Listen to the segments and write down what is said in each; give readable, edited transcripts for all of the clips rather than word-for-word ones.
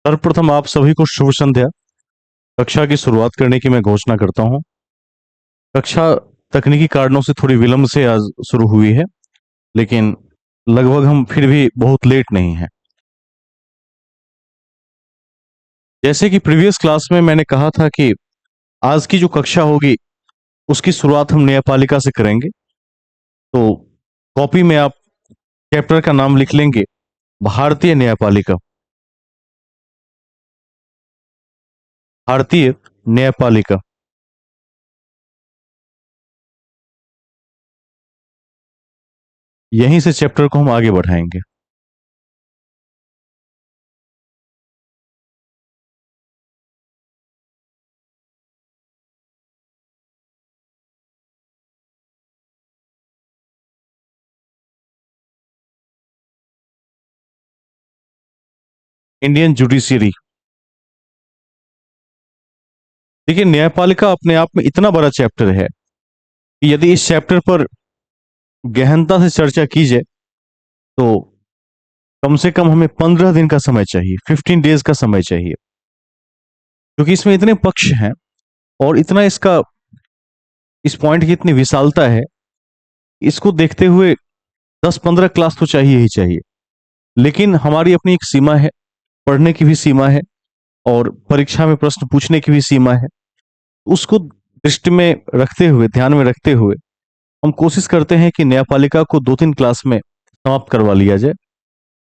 सर्वप्रथम आप सभी को शुभ संध्या। कक्षा की शुरुआत करने की मैं घोषणा करता हूँ। कक्षा तकनीकी कारणों से थोड़ी विलंब से आज शुरू हुई है, लेकिन लगभग हम फिर भी बहुत लेट नहीं हैं। जैसे कि प्रीवियस क्लास में मैंने कहा था कि आज की जो कक्षा होगी उसकी शुरुआत हम न्यायपालिका से करेंगे। तो कॉपी में आप चैप्टर का नाम लिख लेंगे, भारतीय न्यायपालिका। भारतीय न्यायपालिका। यहीं से चैप्टर को हम आगे बढ़ाएंगे। Indian judiciary. देखिए, न्यायपालिका अपने आप में इतना बड़ा चैप्टर है कि यदि इस चैप्टर पर गहनता से चर्चा की जाए तो कम से कम हमें 15 दिन का समय चाहिए, 15 डेज का समय चाहिए, क्योंकि इसमें इतने पक्ष हैं और इतना इसका इस पॉइंट की इतनी विशालता है। इसको देखते हुए 10-15 क्लास तो चाहिए ही चाहिए। लेकिन हमारी अपनी एक सीमा है, पढ़ने की भी सीमा है और परीक्षा में प्रश्न पूछने की भी सीमा है। उसको दृष्टि में रखते हुए, ध्यान में रखते हुए हम कोशिश करते हैं कि न्यायपालिका को 2-3 क्लास में समाप्त करवा लिया जाए।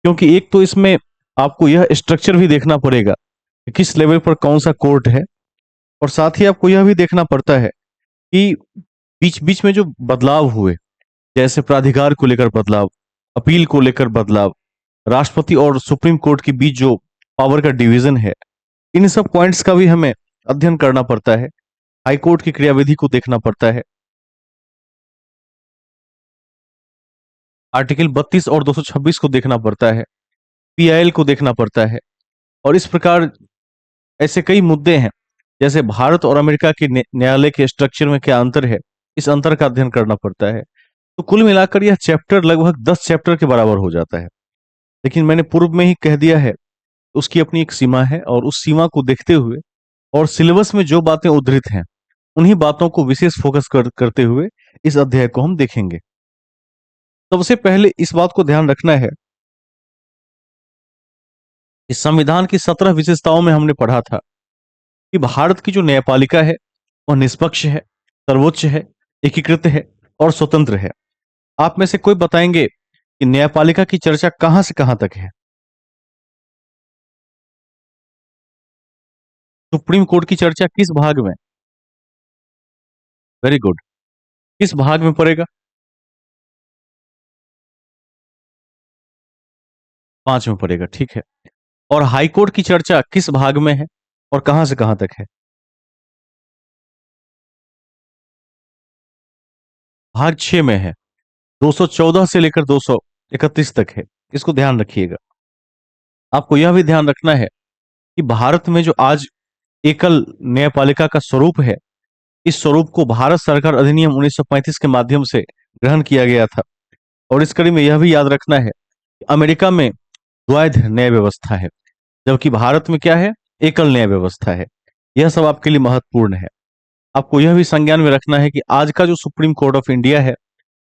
क्योंकि एक तो इसमें आपको यह स्ट्रक्चर भी देखना पड़ेगा कि किस लेवल पर कौन सा कोर्ट है, और साथ ही आपको यह भी देखना पड़ता है कि बीच बीच में जो बदलाव हुए, जैसे प्राधिकार को लेकर बदलाव, अपील को लेकर बदलाव, राष्ट्रपति और सुप्रीम कोर्ट के बीच जो पावर का डिवीजन है, इन सब पॉइंट्स का भी हमें अध्ययन करना पड़ता है। हाई कोर्ट की क्रियाविधि को देखना पड़ता है, आर्टिकल 32 और 226 को देखना पड़ता है, पीआईएल को देखना पड़ता है। और इस प्रकार ऐसे कई मुद्दे हैं, जैसे भारत और अमेरिका के न्यायालय के स्ट्रक्चर में क्या अंतर है, इस अंतर का अध्ययन करना पड़ता है। तो कुल मिलाकर यह चैप्टर लगभग 10 चैप्टर के बराबर हो जाता है। लेकिन मैंने पूर्व में ही कह दिया है, उसकी अपनी एक सीमा है और उस सीमा को देखते हुए और सिलेबस में जो बातें उद्धृत हैं उन्हीं बातों को विशेष फोकस करते हुए इस अध्याय को हम देखेंगे। सबसे पहले इस बात को ध्यान रखना है कि संविधान की 17 विशेषताओं में हमने पढ़ा था कि भारत की जो न्यायपालिका है वह निष्पक्ष है, सर्वोच्च है, एकीकृत है और स्वतंत्र है। आप में से कोई बताएंगे कि न्यायपालिका की चर्चा कहां से कहां तक है? सुप्रीम कोर्ट की चर्चा किस भाग में? Very good. किस भाग में पड़ेगा? 5 में पड़ेगा, ठीक है। और हाई कोर्ट की चर्चा किस भाग में है और कहां से कहां तक है? भाग 6 में है। 214 से लेकर 231 तक है। इसको ध्यान रखिएगा। आपको यह भी ध्यान रखना है कि भारत में जो आज एकल न्यायपालिका का स्वरूप है, इस स्वरूप को भारत सरकार अधिनियम 1935 के माध्यम से ग्रहण किया गया था। और इस कड़ी में यह भी याद रखना है कि अमेरिका में द्वैध न्याय व्यवस्था है, जबकि भारत में क्या है? एकल न्याय व्यवस्था है। यह सब आपके लिए महत्वपूर्ण है। आपको यह भी संज्ञान में रखना है कि आज का जो सुप्रीम कोर्ट ऑफ इंडिया है,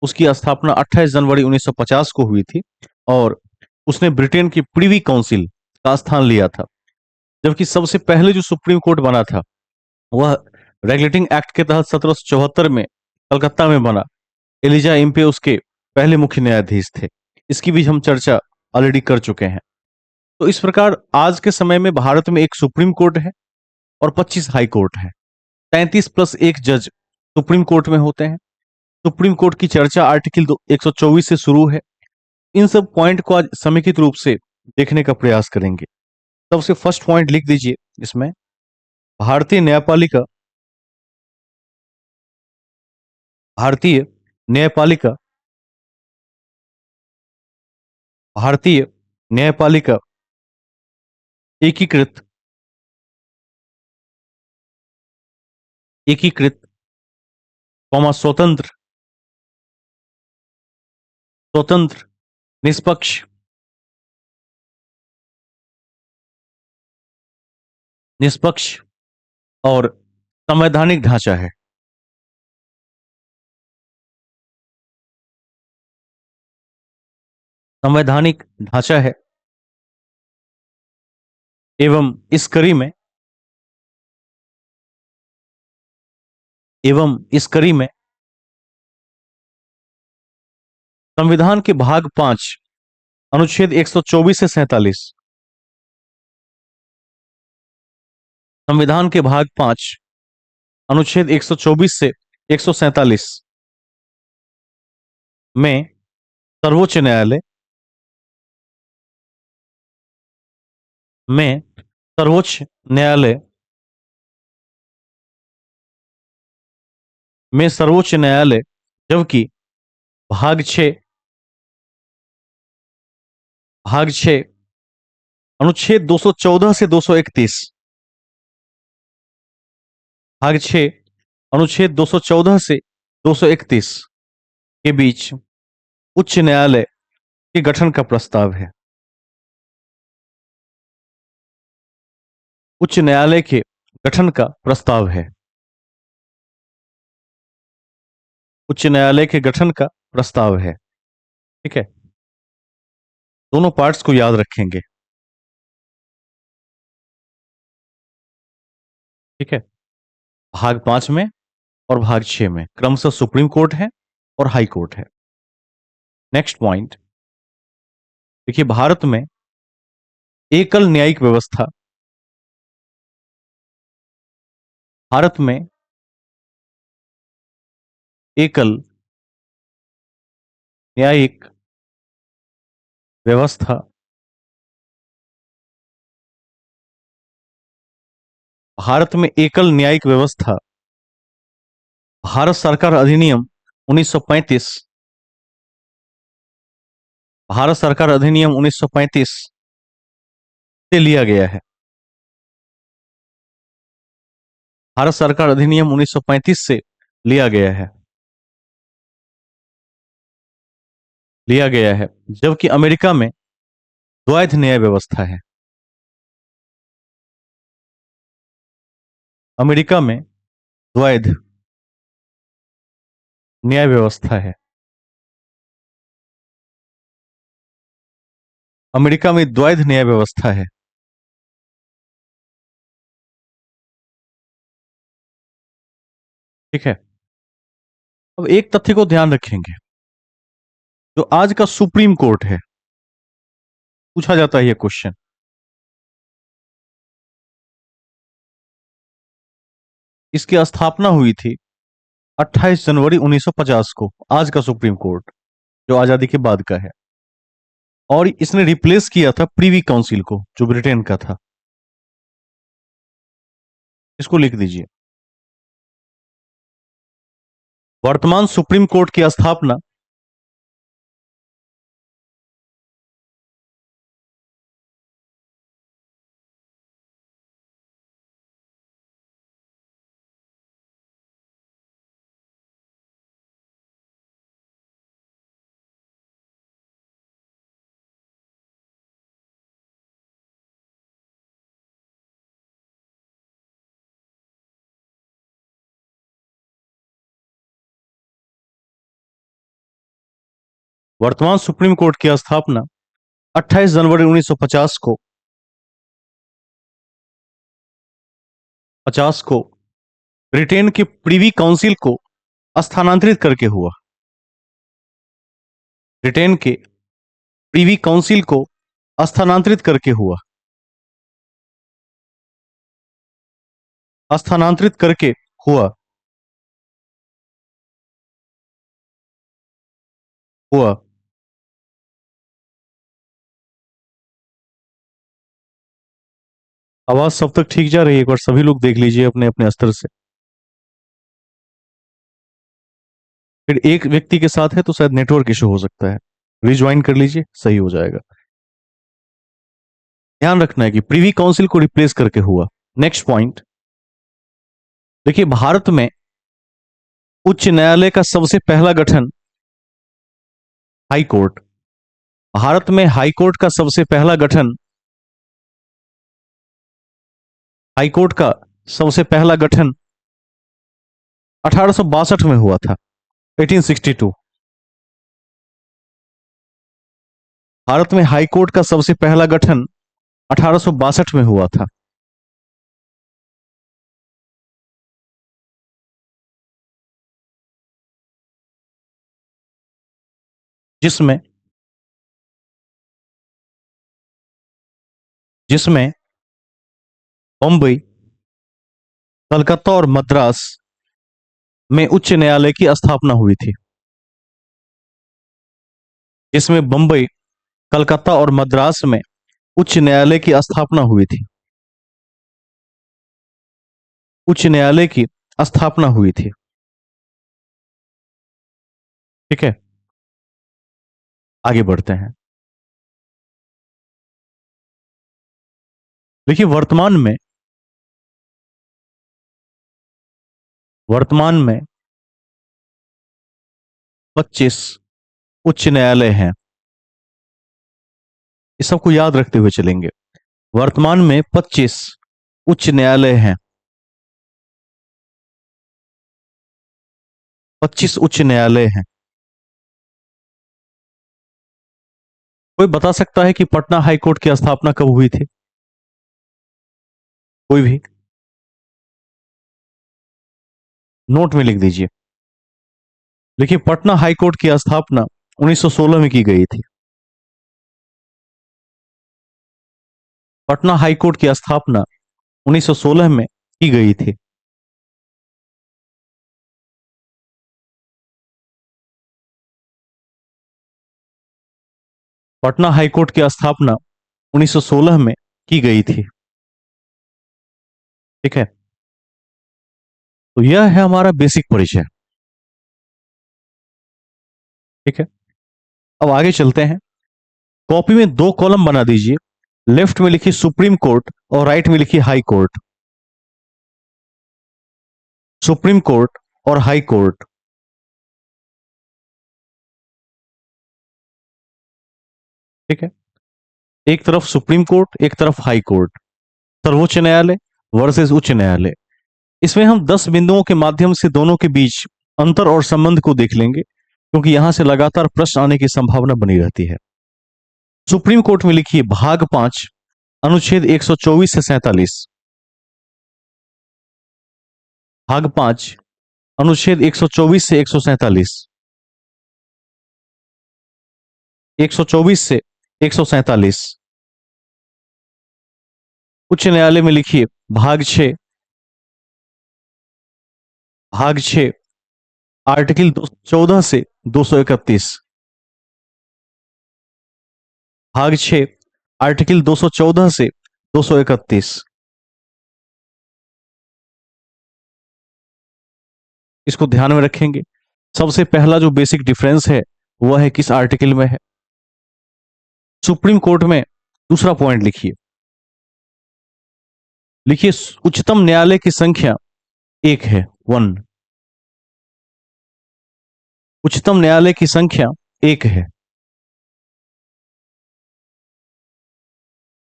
उसकी स्थापना 28 जनवरी 1950 को हुई थी और उसने ब्रिटेन की प्रीवी काउंसिल का स्थान लिया था। जबकि सबसे पहले जो सुप्रीम कोर्ट बना था वह रेगुलेटिंग एक्ट के तहत 1774 में कलकत्ता में बना। एलिजा इम्पे उसके पहले मुख्य न्यायाधीश थे। इसकी भी हम चर्चा ऑलरेडी कर चुके हैं। तो इस प्रकार आज के समय में भारत में एक सुप्रीम कोर्ट है और 25 हाई कोर्ट है। 33+1 जज सुप्रीम कोर्ट में होते हैं। सुप्रीम कोर्ट की चर्चा आर्टिकल 124 से शुरू है। इन सब पॉइंट को आज समेकित रूप से देखने का प्रयास करेंगे। सबसे फर्स्ट पॉइंट लिख दीजिए इसमें, भारतीय न्यायपालिका। भारतीय न्यायपालिका। भारतीय न्यायपालिका एकीकृत। एकीकृत, स्वतंत्र। स्वतंत्र, निष्पक्ष, निष्पक्ष और संवैधानिक ढांचा है। संवैधानिक ढांचा है एवं इस कड़ी में संविधान के भाग 5 अनुच्छेद 124 से 47, संविधान के भाग 5 अनुच्छेद 124 से 147 में सर्वोच्च न्यायालय में सर्वोच्च न्यायालय जबकि भाग 6 अनुच्छेद 214 से 231, भाग 6 अनुच्छेद 214 से 231 के बीच उच्च न्यायालय के गठन का प्रस्ताव है। उच्च न्यायालय के गठन का प्रस्ताव है। उच्च न्यायालय के गठन का प्रस्ताव है। ठीक है, दोनों पार्ट्स को याद रखेंगे। ठीक है, भाग 5 में और भाग 6 में क्रमशः सुप्रीम कोर्ट है और हाई कोर्ट है। नेक्स्ट पॉइंट देखिए, भारत में एकल न्यायिक व्यवस्था, भारत में एकल न्यायिक व्यवस्था भारत में एकल न्यायिक व्यवस्था भारत सरकार अधिनियम 1935, भारत सरकार अधिनियम 1935 से लिया गया है। भारत सरकार अधिनियम 1935 से लिया गया है, जबकि अमेरिका में द्वैध न्याय व्यवस्था है। अमेरिका में द्वैध न्याय व्यवस्था है। अमेरिका में द्वैध न्याय व्यवस्था है। ठीक है, अब एक तथ्य को ध्यान रखेंगे, जो आज का सुप्रीम कोर्ट है, पूछा जाता है यह क्वेश्चन, इसकी स्थापना हुई थी 28 जनवरी 1950 को, आज का सुप्रीम कोर्ट जो आजादी के बाद का है, और इसने रिप्लेस किया था प्रीवी काउंसिल को जो ब्रिटेन का था। इसको लिख दीजिए। वर्तमान सुप्रीम कोर्ट की स्थापना वर्तमान सुप्रीम कोर्ट की स्थापना 28 जनवरी 1950 को 50 को ब्रिटेन की प्रीवी काउंसिल को स्थानांतरित करके हुआ। ब्रिटेन के प्रीवी काउंसिल को स्थानांतरित करके हुआ। स्थानांतरित करके हुआ हुआ आवाज सब तक ठीक जा रही है? एक बार सभी लोग देख लीजिए अपने अपने स्तर से। फिर एक व्यक्ति के साथ है तो शायद नेटवर्क इशू हो सकता है, रिज्वाइन कर लीजिए, सही हो जाएगा। ध्यान रखना है कि प्रीवी काउंसिल को रिप्लेस करके हुआ। नेक्स्ट पॉइंट देखिए, भारत में उच्च न्यायालय का सबसे पहला गठन हाई कोर्ट, भारत में हाई कोर्ट का सबसे पहला गठन हाईकोर्ट का सबसे पहला गठन 1862 में हुआ था, 1862। भारत में हाईकोर्ट का सबसे पहला गठन 1862 में हुआ था। जिसमें जिसमें बम्बई, कलकत्ता और मद्रास में उच्च न्यायालय की स्थापना हुई थी। जिसमें बम्बई, कलकत्ता और मद्रास में उच्च न्यायालय की स्थापना हुई थी। उच्च न्यायालय की स्थापना हुई थी। ठीक है, आगे बढ़ते हैं। देखिए, वर्तमान में 25 उच्च न्यायालय हैं। इस सबको याद रखते हुए चलेंगे। वर्तमान में 25 उच्च न्यायालय हैं। 25 उच्च न्यायालय हैं। कोई बता सकता है कि पटना हाई कोर्ट की स्थापना कब हुई थी? कोई भी नोट में लिख दीजिए। देखिए, पटना हाई कोर्ट की स्थापना 1916 में की गई थी। पटना हाई कोर्ट की स्थापना 1916 में की गई थी। पटना हाई कोर्ट की स्थापना 1916 में की गई थी। ठीक है, तो यह है हमारा बेसिक परिचय। ठीक है, अब आगे चलते हैं। कॉपी में दो कॉलम बना दीजिए। लेफ्ट में लिखिए सुप्रीम कोर्ट और राइट में लिखिए हाई कोर्ट। सुप्रीम कोर्ट और हाई कोर्ट। ठीक है, एक तरफ सुप्रीम कोर्ट, एक तरफ हाई कोर्ट। सर्वोच्च न्यायालय वर्सेस उच्च न्यायालय। इसमें हम 10 बिंदुओं के माध्यम से दोनों के बीच अंतर और संबंध को देख लेंगे, क्योंकि यहां से लगातार प्रश्न आने की संभावना बनी रहती है। सुप्रीम कोर्ट में लिखिए भाग 5, अनुच्छेद 124 से 47। भाग 5, अनुच्छेद 124 से 147। 124 से 147। उच्च न्यायालय में लिखिए भाग 6, भाग 6, आर्टिकल 214 से 231। भाग 6, आर्टिकल 214 से 231। इसको ध्यान में रखेंगे। सबसे पहला जो बेसिक डिफरेंस है वह है किस आर्टिकल में है। सुप्रीम कोर्ट में दूसरा पॉइंट लिखिए। लिखिए उच्चतम न्यायालय की संख्या एक है, 1। उच्चतम न्यायालय की संख्या एक है।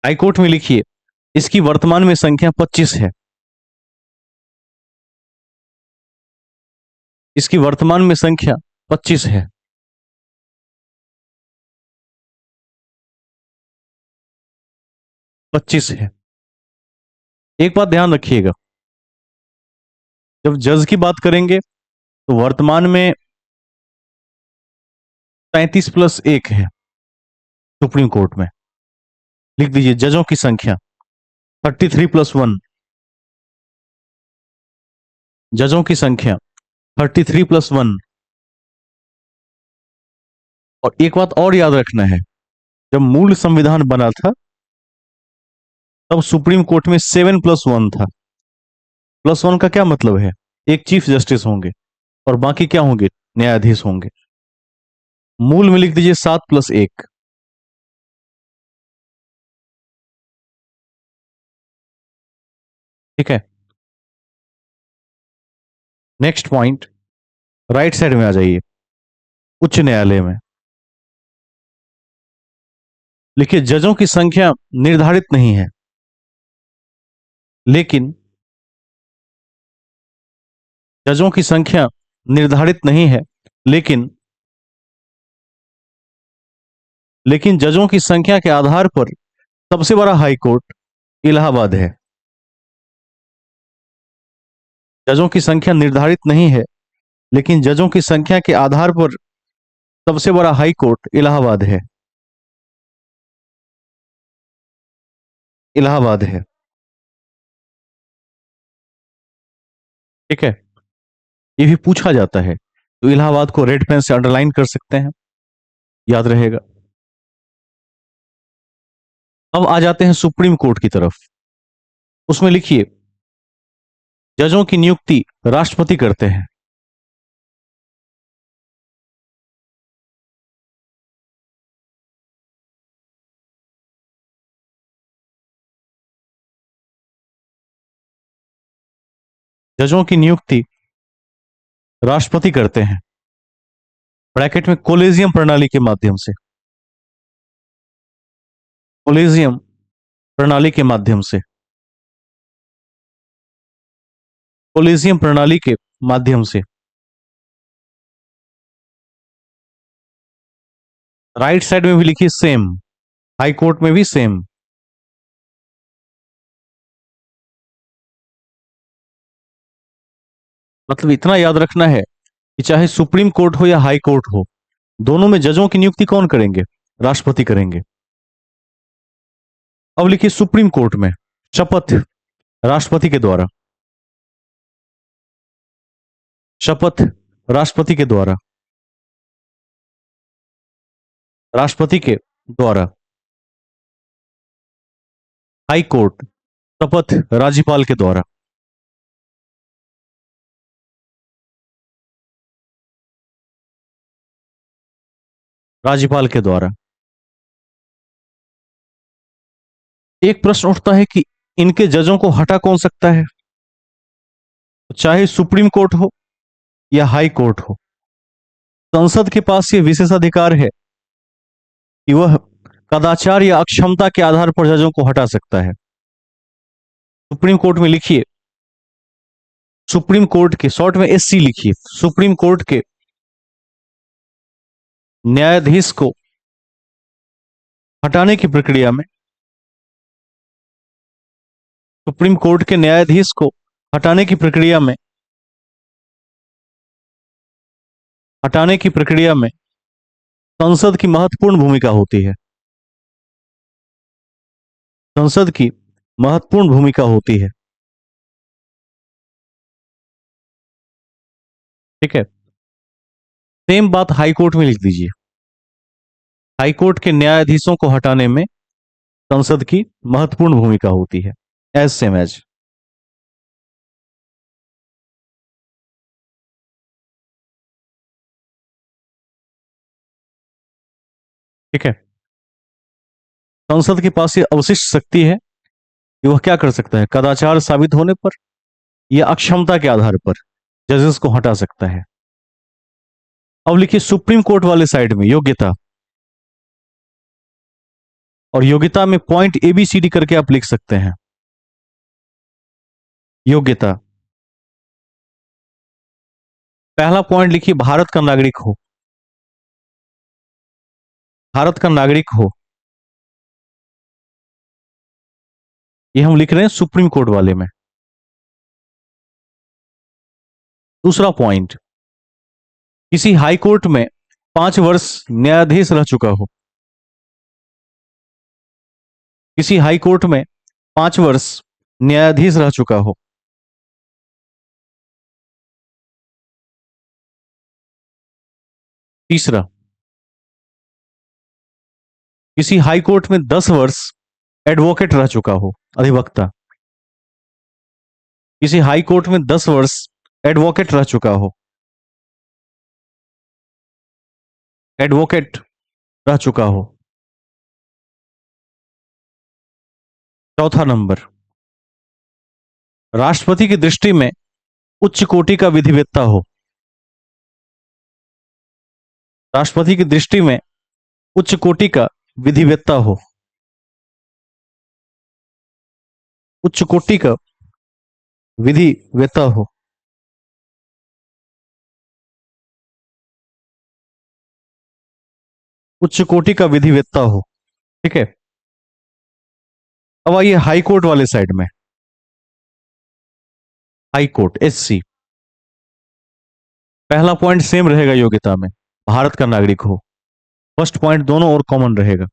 हाईकोर्ट में लिखिए इसकी वर्तमान में संख्या 25 है। इसकी वर्तमान में संख्या 25 है। 25 है। एक बात ध्यान रखिएगा, जब जज की बात करेंगे तो वर्तमान में 35+1 है। सुप्रीम कोर्ट में लिख दीजिए जजों की संख्या 33+1। जजों की संख्या 33+1। और एक बात और याद रखना है, जब मूल संविधान बना था तब सुप्रीम कोर्ट में 7+1 था। +1 का क्या मतलब है? एक चीफ जस्टिस होंगे और बाकी क्या होंगे? न्यायाधीश होंगे। मूल में लिख दीजिए 7+1। ठीक है, नेक्स्ट पॉइंट, राइट साइड में आ जाइए। उच्च न्यायालय में लिखिए जजों की संख्या निर्धारित नहीं है। लेकिन जजों की संख्या निर्धारित नहीं है। लेकिन लेकिन जजों की संख्या के आधार पर सबसे बड़ा हाई कोर्ट इलाहाबाद है। जजों की संख्या निर्धारित नहीं है, लेकिन जजों की संख्या के आधार पर सबसे बड़ा हाई कोर्ट इलाहाबाद है। इलाहाबाद है। ठीक है। ये भी पूछा जाता है, तो इलाहाबाद को रेड पेन से अंडरलाइन कर सकते हैं, याद रहेगा। अब आ जाते हैं सुप्रीम कोर्ट की तरफ। उसमें लिखिए, जजों की नियुक्ति राष्ट्रपति करते हैं। जजों की नियुक्ति राष्ट्रपति करते हैं, ब्रैकेट में कोलेजियम प्रणाली के माध्यम से। कोलेजियम प्रणाली के माध्यम से। कोलेजियम प्रणाली के माध्यम से। राइट साइड में भी लिखिए सेम, हाई कोर्ट में भी सेम। मतलब इतना याद रखना है कि चाहे सुप्रीम कोर्ट हो या हाई कोर्ट हो, दोनों में जजों की नियुक्ति कौन करेंगे? राष्ट्रपति करेंगे। अब लिखिए सुप्रीम कोर्ट में शपथ राष्ट्रपति के द्वारा। शपथ राष्ट्रपति के द्वारा। राष्ट्रपति के द्वारा। हाई कोर्ट शपथ राज्यपाल के द्वारा। राज्यपाल के द्वारा। एक प्रश्न उठता है कि इनके जजों को हटा कौन सकता है? चाहे सुप्रीम कोर्ट हो या हाई कोर्ट हो, संसद के पास यह विशेषाधिकार है कि वह कदाचार या अक्षमता के आधार पर जजों को हटा सकता है। सुप्रीम कोर्ट में लिखिए, सुप्रीम कोर्ट के, शॉर्ट में एससी लिखिए, सुप्रीम कोर्ट के न्यायाधीश को हटाने की प्रक्रिया में, सुप्रीम कोर्ट के न्यायाधीश को हटाने की प्रक्रिया में, हटाने की प्रक्रिया में संसद की महत्वपूर्ण भूमिका होती है। संसद की महत्वपूर्ण भूमिका होती है। ठीक है। सेम बात हाई कोर्ट में लिख दीजिए। हाई कोर्ट के न्यायाधीशों को हटाने में संसद की महत्वपूर्ण भूमिका होती है। As same as. ठीक है। संसद के पास ये अवशिष्ट शक्ति है कि वह क्या कर सकता है? कदाचार साबित होने पर या अक्षमता के आधार पर जजेस को हटा सकता है। अब लिखिए सुप्रीम कोर्ट वाले साइड में योग्यता, और योग्यता में पॉइंट एबीसीडी करके आप लिख सकते हैं। योग्यता, पहला पॉइंट लिखिए भारत का नागरिक हो। भारत का नागरिक हो, ये हम लिख रहे हैं सुप्रीम कोर्ट वाले में। दूसरा पॉइंट, किसी हाई कोर्ट में 5 वर्ष न्यायाधीश रह चुका हो। किसी हाई कोर्ट में 5 वर्ष न्यायाधीश रह चुका हो। तीसरा, किसी हाई कोर्ट में 10 वर्ष एडवोकेट रह चुका हो, अधिवक्ता। किसी हाई कोर्ट में 10 वर्ष एडवोकेट रह चुका हो। एडवोकेट रह चुका हो। चौथा नंबर, राष्ट्रपति की दृष्टि में उच्च कोटि का विधिवेत्ता हो। राष्ट्रपति की दृष्टि में उच्च कोटि का विधिवेत्ता हो। उच्च कोटि का विधि वेत्ता हो, उच्च कोटि का विधि वेत्ता हो। ठीक है। अब आइए हाई कोर्ट वाले साइड में। High court, SC. पहला पॉइंट सेम रहेगा योग्यता में, भारत का नागरिक हो। फर्स्ट पॉइंट दोनों और कॉमन रहेगा,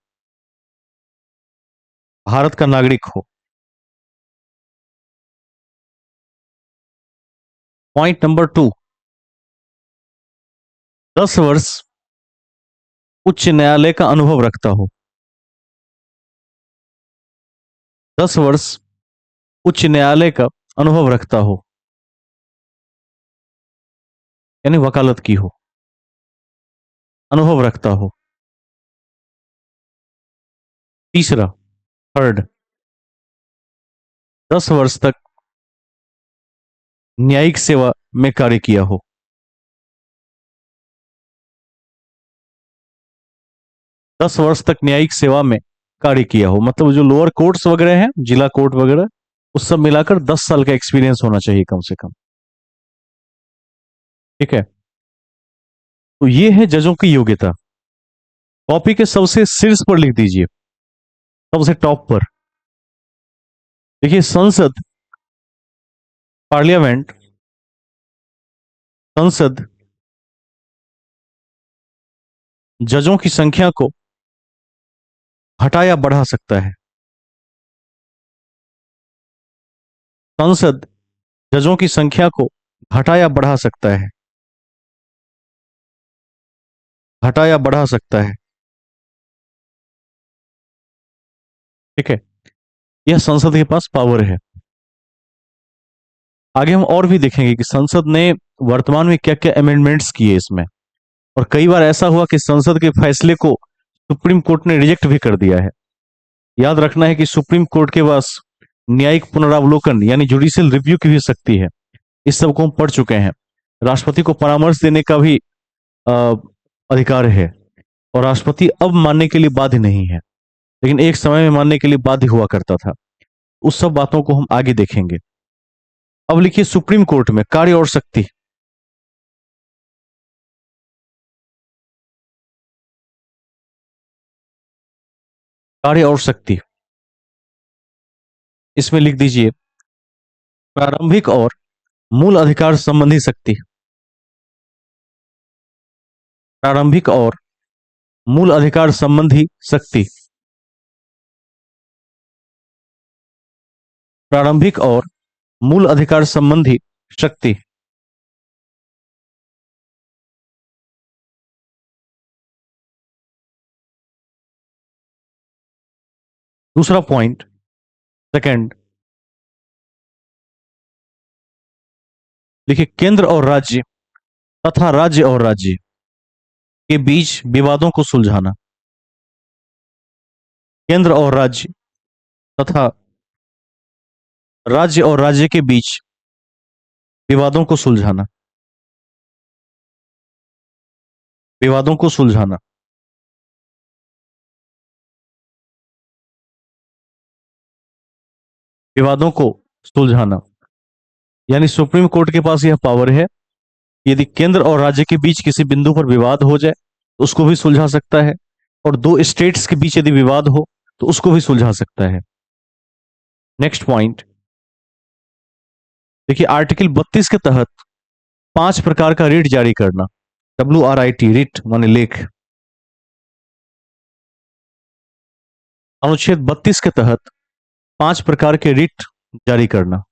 भारत का नागरिक हो। पॉइंट नंबर टू, 10 वर्ष उच्च न्यायालय का अनुभव रखता हो। 10 वर्ष उच्च न्यायालय का अनुभव रखता हो, यानी वकालत की हो, अनुभव रखता हो। तीसरा, थर्ड, 10 वर्ष तक न्यायिक सेवा में कार्य किया हो। 10 वर्ष तक न्यायिक सेवा में कार्य किया हो, मतलब जो लोअर कोर्ट्स वगैरह हैं, जिला कोर्ट वगैरह, उस सब मिलाकर 10 साल का एक्सपीरियंस होना चाहिए कम से कम। ठीक है। तो ये है जजों की योग्यता। कॉपी के सबसे शीर्ष पर लिख दीजिए, सबसे टॉप पर। देखिए, संसद, पार्लियामेंट, संसद जजों की संख्या को घटा या बढ़ा सकता है। संसद जजों की संख्या को घटा या बढ़ा सकता है, घटा या बढ़ा सकता है। ठीक है। यह संसद के पास पावर है। आगे हम और भी देखेंगे कि संसद ने वर्तमान में क्या क्या अमेंडमेंट्स किए इसमें, और कई बार ऐसा हुआ कि संसद के फैसले को सुप्रीम कोर्ट ने रिजेक्ट भी कर दिया है। याद रखना है कि सुप्रीम कोर्ट के पास न्यायिक पुनरावलोकन यानी जुडिशियल रिव्यू की भी शक्ति है। इस सब को हम पढ़ चुके हैं। राष्ट्रपति को परामर्श देने का भी अ, अधिकार है, और राष्ट्रपति अब मानने के लिए बाध्य नहीं है, लेकिन एक समय में मानने के लिए बाध्य हुआ करता था। उस सब बातों को हम आगे देखेंगे। अब लिखिए, सुप्रीम कोर्ट में कार्य और शक्ति। कार्य और शक्ति, इसमें लिख दीजिए, प्रारंभिक और मूल अधिकार संबंधी शक्ति। प्रारंभिक और मूल अधिकार संबंधी शक्ति। प्रारंभिक और मूल अधिकार संबंधी शक्ति। दूसरा पॉइंट, सेकंड, देखिए, केंद्र और राज्य तथा राज्य और राज्य के बीच विवादों को सुलझाना। केंद्र और राज्य तथा राज्य और राज्य के बीच विवादों को सुलझाना। विवादों को सुलझाना। विवादों को सुलझाना, यानी सुप्रीम कोर्ट के पास यह पावर है। यदि केंद्र और राज्य के बीच किसी बिंदु पर विवाद हो जाए तो उसको भी सुलझा सकता है, और दो स्टेट्स के बीच यदि विवाद हो तो उसको भी सुलझा सकता है। नेक्स्ट पॉइंट, देखिए, आर्टिकल 32 के तहत 5 प्रकार का रिट जारी करना। WRIT, रिट माने लेख। अनुच्छेद 32 के तहत 5 प्रकार के रिट जारी करना।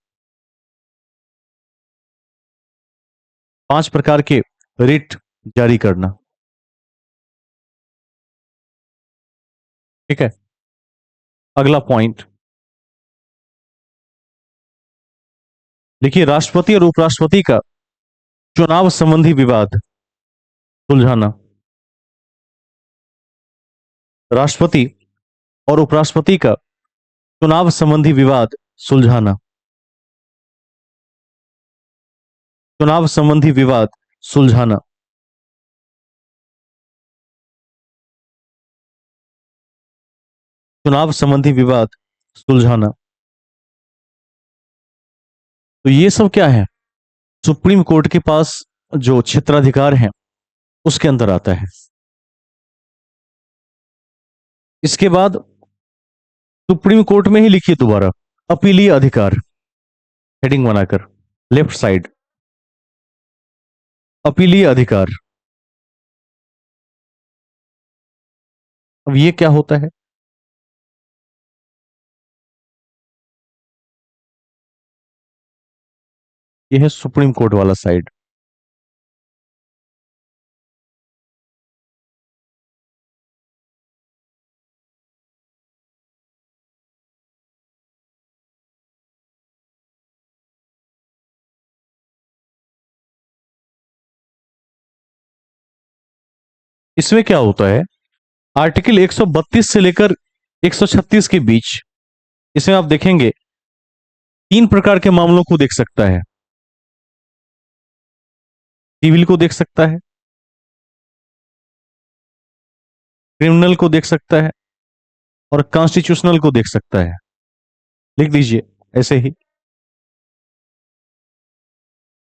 5 प्रकार के रिट जारी करना। ठीक है। अगला पॉइंट, देखिए, राष्ट्रपति और उपराष्ट्रपति का चुनाव संबंधी विवाद सुलझाना। राष्ट्रपति और उपराष्ट्रपति का चुनाव संबंधी विवाद सुलझाना। चुनाव संबंधी विवाद सुलझाना। चुनाव संबंधी विवाद सुलझाना। तो ये सब क्या है, सुप्रीम कोर्ट के पास जो क्षेत्राधिकार है उसके अंदर आता है। इसके बाद सुप्रीम कोर्ट में ही लिखिए दोबारा, अपीलीय अधिकार, हेडिंग बनाकर लेफ्ट साइड, अपीलीय अधिकार। अब ये क्या होता है? ये है सुप्रीम कोर्ट वाला साइड। इसमें क्या होता है, आर्टिकल 132 से लेकर 136 के बीच, इसमें आप देखेंगे 3 प्रकार के मामलों को देख सकता है। सिविल को देख सकता है, क्रिमिनल को देख सकता है, और कॉन्स्टिट्यूशनल को देख सकता है। लिख दीजिए ऐसे ही,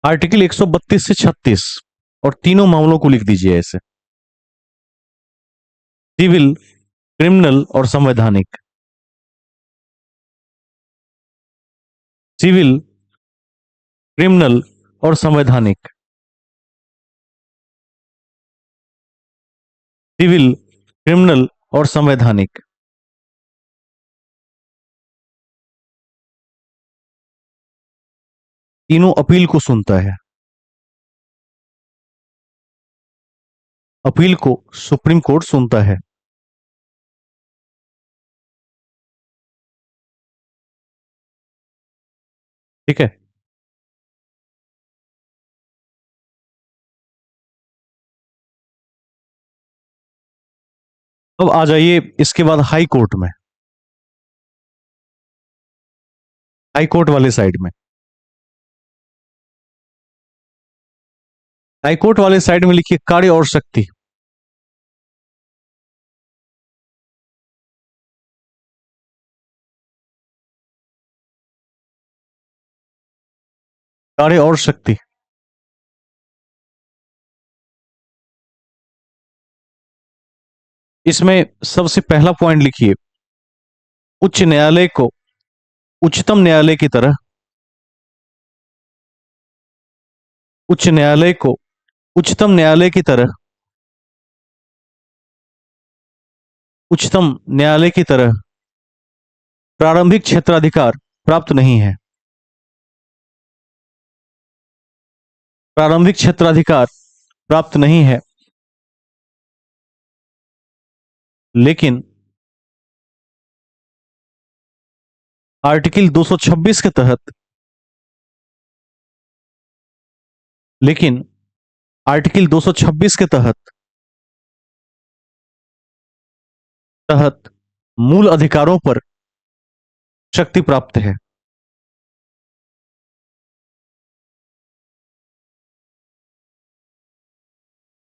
आर्टिकल 132 से 36, और तीनों मामलों को लिख दीजिए ऐसे, सिविल, क्रिमिनल और संवैधानिक। सिविल, क्रिमिनल और संवैधानिक। सिविल, क्रिमिनल और संवैधानिक। तीनों अपील को सुनता है। अपील को सुप्रीम कोर्ट सुनता है। ठीक है। अब आ जाइए इसके बाद हाई कोर्ट में, हाई कोर्ट वाले साइड में। हाई कोर्ट वाले साइड में लिखिए कार्य और शक्ति। कार्य और शक्ति। इसमें सबसे पहला पॉइंट लिखिए, उच्च न्यायालय को उच्चतम न्यायालय की तरह, उच्च न्यायालय को उच्चतम न्यायालय की तरह, उच्चतम न्यायालय की तरह प्रारंभिक क्षेत्राधिकार प्राप्त नहीं है। प्रारंभिक क्षेत्राधिकार प्राप्त नहीं है, लेकिन आर्टिकल 226 के तहत, लेकिन आर्टिकल 226 के तहत मूल अधिकारों पर शक्ति प्राप्त है।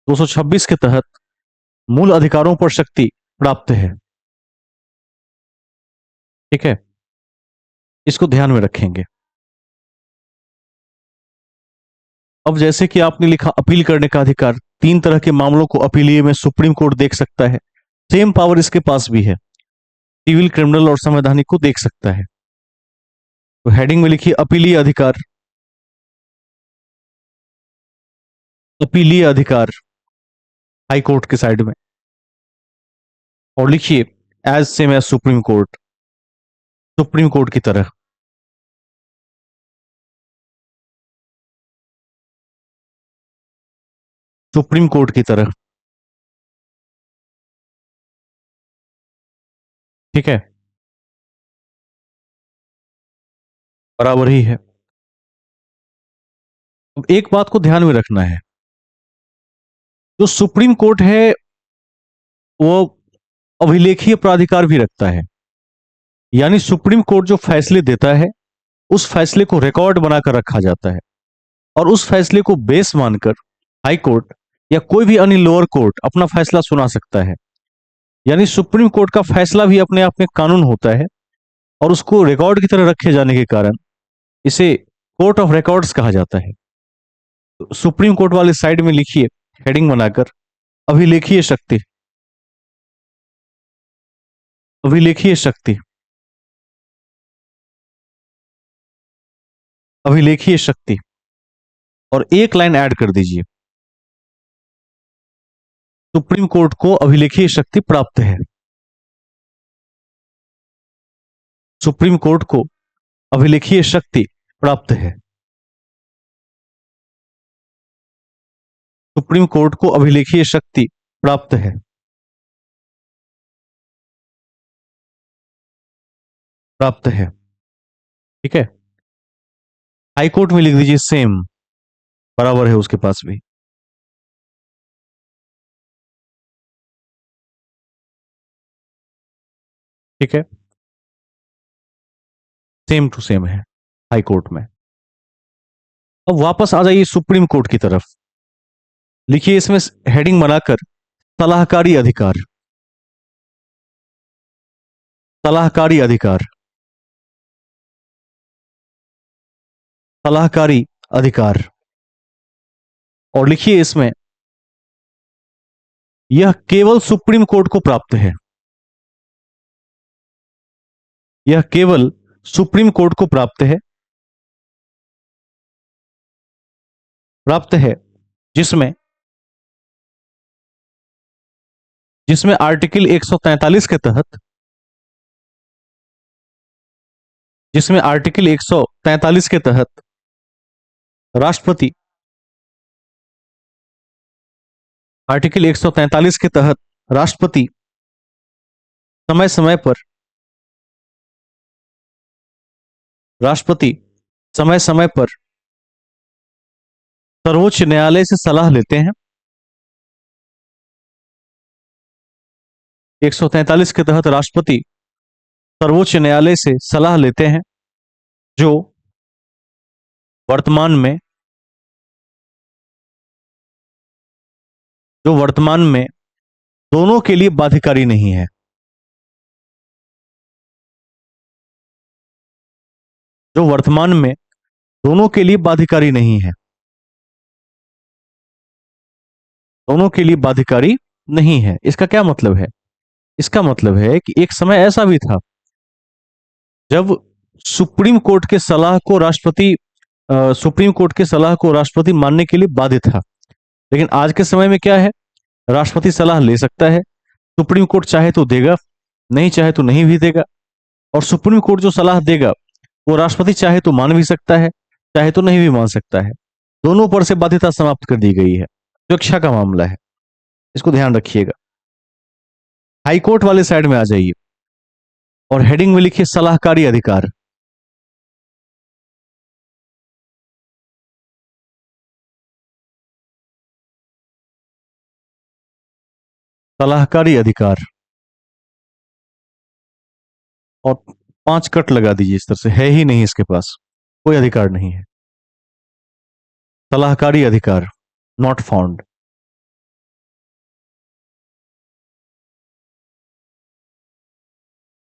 226 के तहत मूल अधिकारों पर शक्ति प्राप्त है। ठीक है, इसको ध्यान में रखेंगे। अब जैसे कि आपने लिखा अपील करने का अधिकार, 3 तरह के मामलों को अपीलीय में सुप्रीम कोर्ट देख सकता है। सेम पावर इसके पास भी है, सिविल, क्रिमिनल और संवैधानिक को देख सकता है। तो हेडिंग में लिखिए अपीलीय अधिकार, अपीलीय अधिकार हाई कोर्ट के साइड में, और लिखिए as same as supreme court, supreme court की तरह। सुप्रीम कोर्ट की तरह। ठीक है, बराबर ही है। अब एक बात को ध्यान में रखना है, जो सुप्रीम कोर्ट है वो अभिलेखीय प्राधिकार भी रखता है। यानी सुप्रीम कोर्ट जो फैसले देता है उस फैसले को रिकॉर्ड बनाकर रखा जाता है, और उस फैसले को बेस मानकर हाई कोर्ट या कोई भी अन्य लोअर कोर्ट अपना फैसला सुना सकता है। यानी सुप्रीम कोर्ट का फैसला भी अपने आप में कानून होता है, और उसको रिकॉर्ड की तरह रखे जाने के कारण इसे कोर्ट ऑफ रिकॉर्ड्स कहा जाता है। तो सुप्रीम कोर्ट वाले साइड में लिखिए हेडिंग बनाकर, अभिलेखीय शक्ति, अभिलेखीय शक्ति, अभिलेखीय शक्ति, और एक लाइन ऐड कर दीजिए, सुप्रीम कोर्ट को अभिलेखीय शक्ति प्राप्त है। सुप्रीम कोर्ट को अभिलेखीय शक्ति प्राप्त है। सुप्रीम कोर्ट को अभिलेखीय शक्ति प्राप्त है। प्राप्त है। ठीक है। हाई कोर्ट में लिख दीजिए सेम, बराबर है उसके पास भी। ठीक है, सेम टू सेम है हाई कोर्ट में। अब वापस आ जाइए सुप्रीम कोर्ट की तरफ। लिखिए इसमें हेडिंग बनाकर सलाहकारी अधिकार, सलाहकारी अधिकार, सलाहकारी अधिकार, और लिखिए इसमें यह केवल सुप्रीम कोर्ट को प्राप्त है। यह केवल सुप्रीम कोर्ट को प्राप्त है। प्राप्त है जिसमें जिसमें आर्टिकल 143 के तहत, जिसमें आर्टिकल 143 के तहत राष्ट्रपति, आर्टिकल 143 के तहत राष्ट्रपति समय समय पर, राष्ट्रपति समय समय पर सर्वोच्च न्यायालय से सलाह लेते हैं। 143 के तहत राष्ट्रपति सर्वोच्च न्यायालय से सलाह लेते हैं, जो वर्तमान में जो वर्तमान में दोनों के लिए बाध्यकारी नहीं है। जो वर्तमान में दोनों के लिए बाध्यकारी नहीं है। दोनों के लिए बाध्यकारी नहीं है। इसका क्या मतलब है? इसका मतलब है कि एक समय ऐसा भी था जब सुप्रीम कोर्ट के सलाह को राष्ट्रपति सुप्रीम कोर्ट के सलाह को राष्ट्रपति मानने के लिए बाध्य था। लेकिन आज के समय में क्या है? राष्ट्रपति सलाह ले सकता है, सुप्रीम कोर्ट चाहे तो देगा, नहीं चाहे तो नहीं भी देगा। और सुप्रीम कोर्ट जो सलाह देगा वो राष्ट्रपति चाहे तो मान भी सकता है, चाहे तो नहीं भी मान सकता है। दोनों पर से बाध्यता समाप्त कर दी गई है। सुरक्षा का मामला है, इसको ध्यान रखिएगा। हाई कोर्ट वाले साइड में आ जाइए और हेडिंग में लिखिए सलाहकारी अधिकार। सलाहकारी अधिकार, और 5 कट लगा दीजिए इस तरह से, है ही नहीं इसके पास, कोई अधिकार नहीं है। सलाहकारी अधिकार नॉट फाउंड।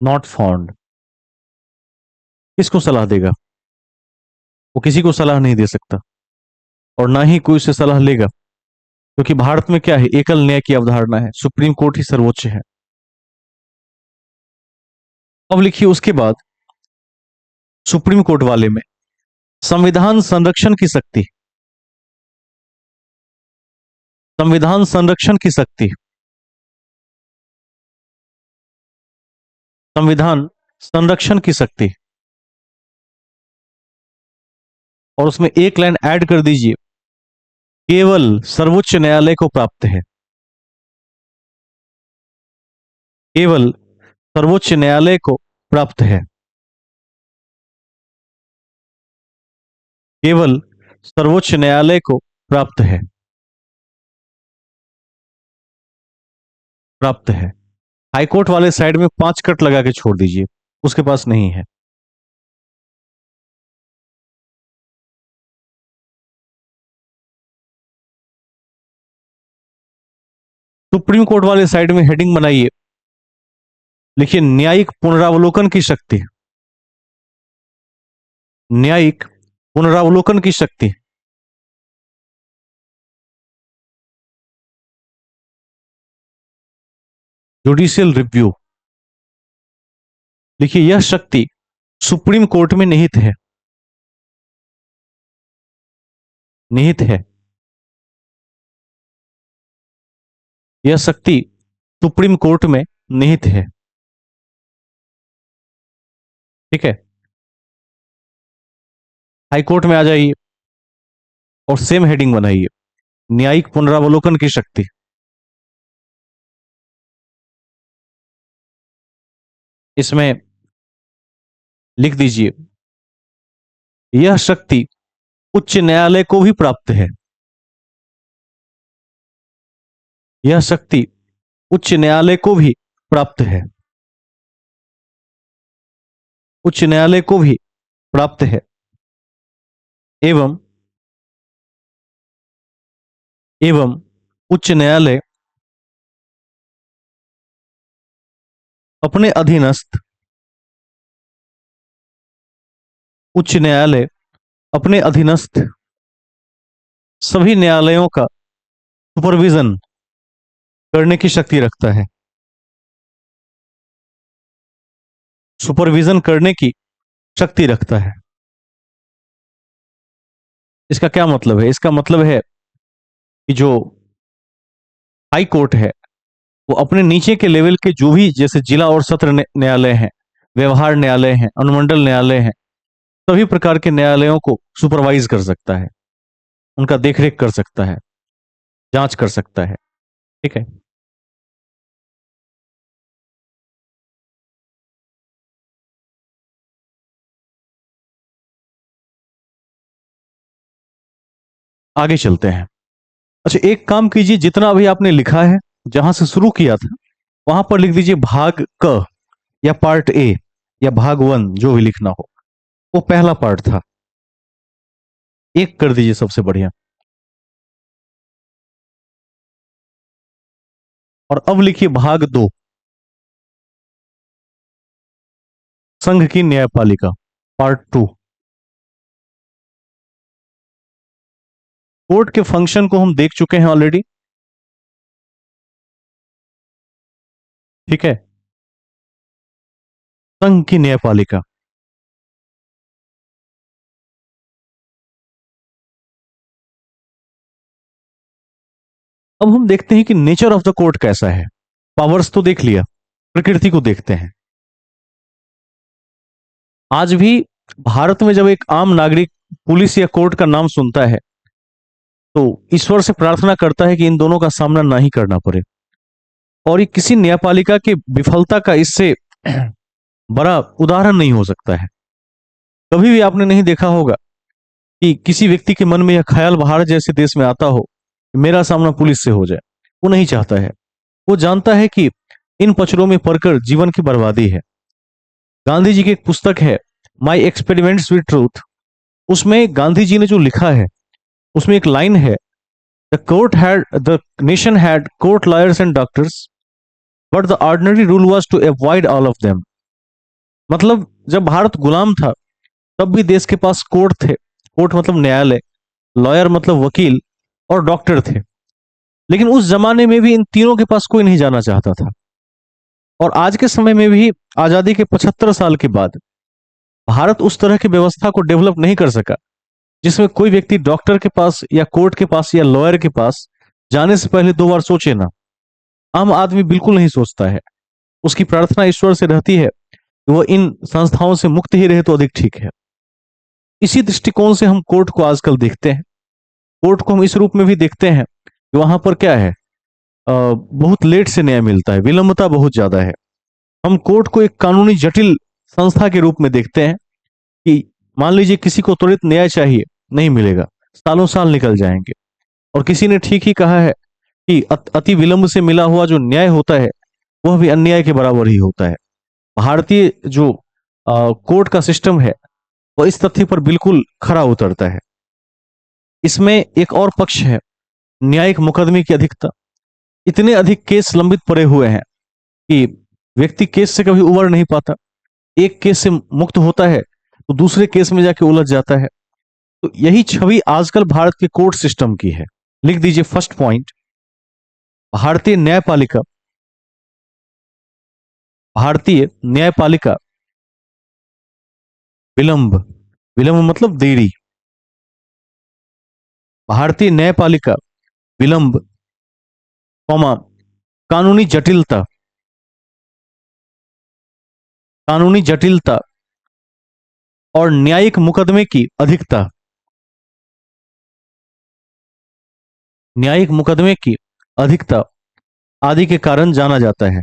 Not found. किसको सलाह देगा? वो किसी को सलाह नहीं दे सकता और ना ही कोई उससे सलाह लेगा, क्योंकि भारत में क्या है, एकल न्याय की अवधारणा है, सुप्रीम कोर्ट ही सर्वोच्च है। अब लिखिए उसके बाद सुप्रीम कोर्ट वाले में संविधान संरक्षण की शक्ति, संविधान संरक्षण की शक्ति, संविधान संरक्षण की शक्ति, और उसमें एक लाइन ऐड कर दीजिए, केवल सर्वोच्च न्यायालय को प्राप्त है। केवल सर्वोच्च न्यायालय को प्राप्त है। केवल सर्वोच्च न्यायालय को प्राप्त है। प्राप्त है। हाईकोर्ट वाले साइड में 5 कट लगा के छोड़ दीजिए, उसके पास नहीं है। सुप्रीम कोर्ट वाले साइड में हेडिंग बनाइए, लिखिए न्यायिक पुनरावलोकन की शक्ति। न्यायिक पुनरावलोकन की शक्ति, जुडिशियल रिव्यू। देखिए, यह शक्ति सुप्रीम कोर्ट में निहित है, निहित है। यह शक्ति सुप्रीम कोर्ट में निहित है। ठीक है, हाई कोर्ट में आ जाइए और सेम हेडिंग बनाइए, न्यायिक पुनरावलोकन की शक्ति। इसमें लिख दीजिए, यह शक्ति उच्च न्यायालय को भी प्राप्त है। यह शक्ति उच्च न्यायालय को भी प्राप्त है। उच्च न्यायालय को भी प्राप्त है। एवं एवं उच्च न्यायालय अपने अधीनस्थ उच्च न्यायालय अपने अधीनस्थ सभी न्यायालयों का सुपरविजन करने की शक्ति रखता है। सुपरविजन करने की शक्ति रखता है। इसका क्या मतलब है? इसका मतलब है कि जो हाई कोर्ट है वो अपने नीचे के लेवल के जो भी, जैसे जिला और सत्र न्यायालय हैं, व्यवहार न्यायालय हैं, अनुमंडल न्यायालय हैं, सभी प्रकार के न्यायालयों को सुपरवाइज कर सकता है, उनका देखरेख कर सकता है, जांच कर सकता है। ठीक है, आगे चलते हैं। अच्छा, एक काम कीजिए, जितना अभी आपने लिखा है, जहां से शुरू किया था वहां पर लिख दीजिए भाग क, या पार्ट ए, या भाग वन, जो भी लिखना हो। वो पहला पार्ट था, एक कर दीजिए सबसे बढ़िया। और अब लिखिए भाग दो, संघ की न्यायपालिका, पार्ट टू। कोर्ट के फंक्शन को हम देख चुके हैं ऑलरेडी। ठीक है, संघ की न्यायपालिका। अब हम देखते हैं कि नेचर ऑफ द कोर्ट कैसा है। पावर्स तो देख लिया, प्रकृति को देखते हैं। आज भी भारत में जब एक आम नागरिक पुलिस या कोर्ट का नाम सुनता है तो ईश्वर से प्रार्थना करता है कि इन दोनों का सामना ना ही करना पड़े। और ये किसी न्यायपालिका की विफलता का इससे बड़ा उदाहरण नहीं हो सकता है। कभी भी आपने नहीं देखा होगा कि किसी व्यक्ति के मन में यह ख्याल भारत जैसे देश में आता हो कि मेरा सामना पुलिस से हो जाए। वो नहीं चाहता है। वो जानता है कि इन पचड़ों में पड़कर जीवन की बर्बादी है। गांधी जी की एक पुस्तक है, माई एक्सपेरिमेंट्स विद ट्रूथ। उसमें गांधी जी ने जो लिखा है, उसमें एक लाइन है, the nation had court lawyers and doctors, but the ordinary rule was to avoid all of them. मतलब जब भारत गुलाम था तब भी देश के पास कोर्ट थे। कोर्ट मतलब न्यायालय, लॉयर मतलब वकील, और डॉक्टर थे। लेकिन उस जमाने में भी इन तीनों के पास कोई नहीं जाना चाहता था। और आज के समय में भी, आजादी के 75 साल के बाद, भारत उस तरह की व्यवस्था को डेवलप नहीं कर सका जिसमें कोई व्यक्ति डॉक्टर के पास या कोर्ट के पास या लॉयर के पास जाने से पहले दो बार सोचे ना। आम आदमी बिल्कुल नहीं सोचता है। उसकी प्रार्थना ईश्वर से रहती है कि वह इन संस्थाओं से मुक्त ही रहे तो अधिक ठीक है। इसी दृष्टिकोण से हम कोर्ट को आजकल देखते हैं। कोर्ट को हम इस रूप में भी देखते हैं कि वहां पर क्या है, बहुत लेट से न्याय मिलता है, विलंबता बहुत ज्यादा है। हम कोर्ट को एक कानूनी जटिल संस्था के रूप में देखते हैं कि मान लीजिए किसी को त्वरित न्याय चाहिए, नहीं मिलेगा, सालों साल निकल जाएंगे। और किसी ने ठीक ही कहा है कि अति विलंब से मिला हुआ जो न्याय होता है वह भी अन्याय के बराबर ही होता है। भारतीय जो कोर्ट का सिस्टम है वह इस तथ्य पर बिल्कुल खरा उतरता है। इसमें एक और पक्ष है, न्यायिक मुकदमे की अधिकता। इतने अधिक केस लंबित पड़े हुए हैं कि व्यक्ति केस से कभी उबर नहीं पाता। एक केस से मुक्त होता है तो दूसरे केस में जाके उलझ जाता है। तो यही छवि आजकल भारत के कोर्ट सिस्टम की है। लिख दीजिए फर्स्ट पॉइंट, भारतीय न्यायपालिका, भारतीय न्यायपालिका विलंब, विलंब मतलब देरी, भारतीय न्यायपालिका विलंब, कौमा, कानूनी जटिलता, कानूनी जटिलता और न्यायिक मुकदमे की अधिकता, न्यायिक मुकदमे की अधिकता आदि के कारण जाना जाता है,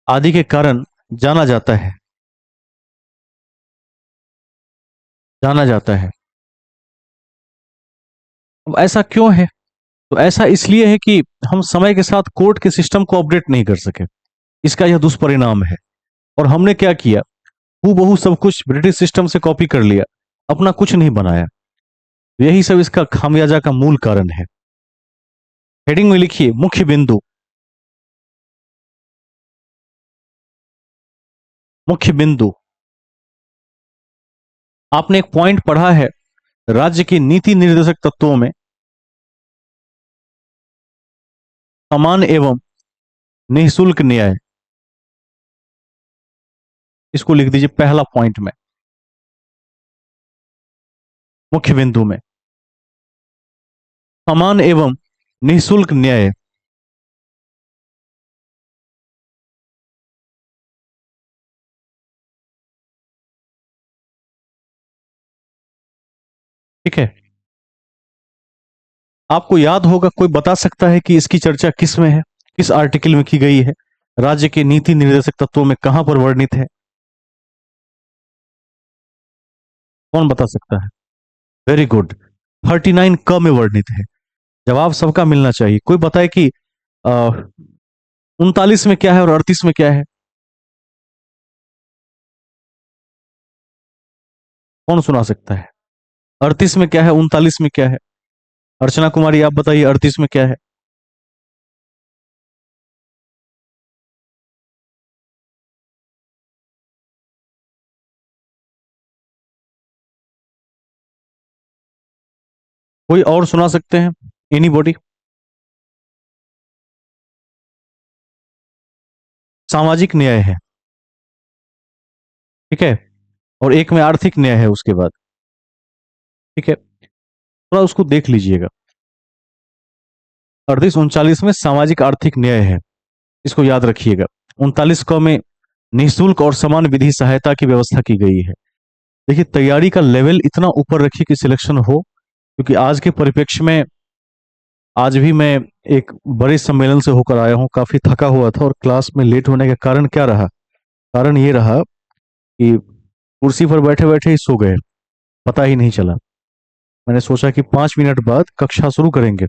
आदि के कारण जाना जाता है, जाना जाता है। अब ऐसा क्यों है? तो ऐसा इसलिए है कि हम समय के साथ कोर्ट के सिस्टम को अपडेट नहीं कर सके, इसका यह दुष्परिणाम है। और हमने क्या किया, हूबहू सब कुछ ब्रिटिश सिस्टम से कॉपी कर लिया, अपना कुछ नहीं बनाया। यही सब इसका खामियाजा का मूल कारण है। हेडिंग में लिखिए मुख्य बिंदु, मुख्य बिंदु। आपने एक पॉइंट पढ़ा है, राज्य की नीति निर्देशक तत्वों में समान एवं निःशुल्क न्याय, इसको लिख दीजिए पहला पॉइंट में, मुख्य बिंदु में समान एवं निःशुल्क न्याय। ठीक है, आपको याद होगा, कोई बता सकता है कि इसकी चर्चा किस में है, किस आर्टिकल में की गई है, राज्य के नीति निर्देशक तत्वों में कहां पर वर्णित है? कौन बता सकता है? वेरी गुड, 39 क में वर्णित है। जवाब सबका मिलना चाहिए। कोई बताए कि 39 में क्या है और 38 में क्या है? कौन सुना सकता है? 38 में क्या है, 39 में क्या है? अर्चना कुमारी आप बताइए, 38 में क्या है? कोई और सुना सकते हैं? Any body? सामाजिक न्याय है। ठीक है, और एक में आर्थिक न्याय है उसके बाद। ठीक है, थोड़ा उसको देख लीजिएगा। 38 39 में सामाजिक आर्थिक न्याय है, इसको याद रखिएगा। 39 क में निःशुल्क और समान विधि सहायता की व्यवस्था की गई है। देखिए, तैयारी का लेवल इतना ऊपर रखिए कि सिलेक्शन हो, क्योंकि आज के परिप्रेक्ष्य में, आज भी मैं एक बड़े सम्मेलन से होकर आया हूँ, काफी थका हुआ था, और क्लास में लेट होने का कारण क्या रहा? कारण ये रहा कि कुर्सी पर बैठे बैठे ही सो गए, पता ही नहीं चला। मैंने सोचा कि 5 मिनट बाद कक्षा शुरू करेंगे,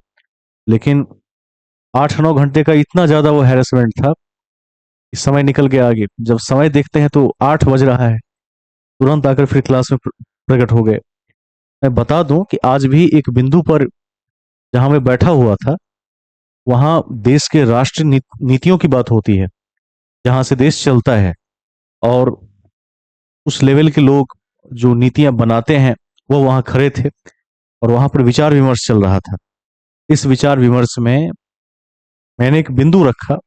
लेकिन 8 9 घंटे का इतना ज्यादा वो हैरेसमेंट था कि समय निकल गया आगे। जब समय देखते हैं तो 8 बज रहा है, तुरंत आकर फिर क्लास में प्रकट हो गए। मैं बता दूं कि आज भी एक बिंदु पर जहां मैं बैठा हुआ था, वहां देश के राष्ट्रीय नीतियों की बात होती है, जहां से देश चलता है, और उस लेवल के लोग जो नीतियां बनाते हैं वो वहां खड़े थे, और वहां पर विचार विमर्श चल रहा था। इस विचार विमर्श में मैंने एक बिंदु रखा,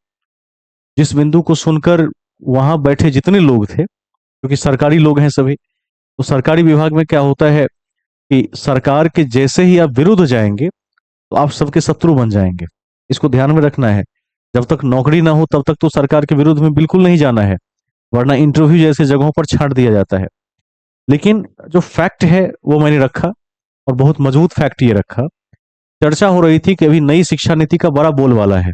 जिस बिंदु को सुनकर वहां बैठे जितने लोग थे, क्योंकि सरकारी लोग हैं सभी, तो सरकारी विभाग में क्या होता है कि सरकार के जैसे ही आप विरुद्ध जाएंगे तो आप सबके शत्रु बन जाएंगे। इसको ध्यान में रखना है। जब तक नौकरी ना हो तब तक तो सरकार के विरुद्ध में बिल्कुल नहीं जाना है, वरना इंटरव्यू जैसे जगहों पर छांट दिया जाता है। लेकिन जो फैक्ट है वो मैंने रखा, और बहुत मजबूत फैक्ट ये रखा। चर्चा हो रही थी कि अभी नई शिक्षा नीति का बड़ा बोलबाला है,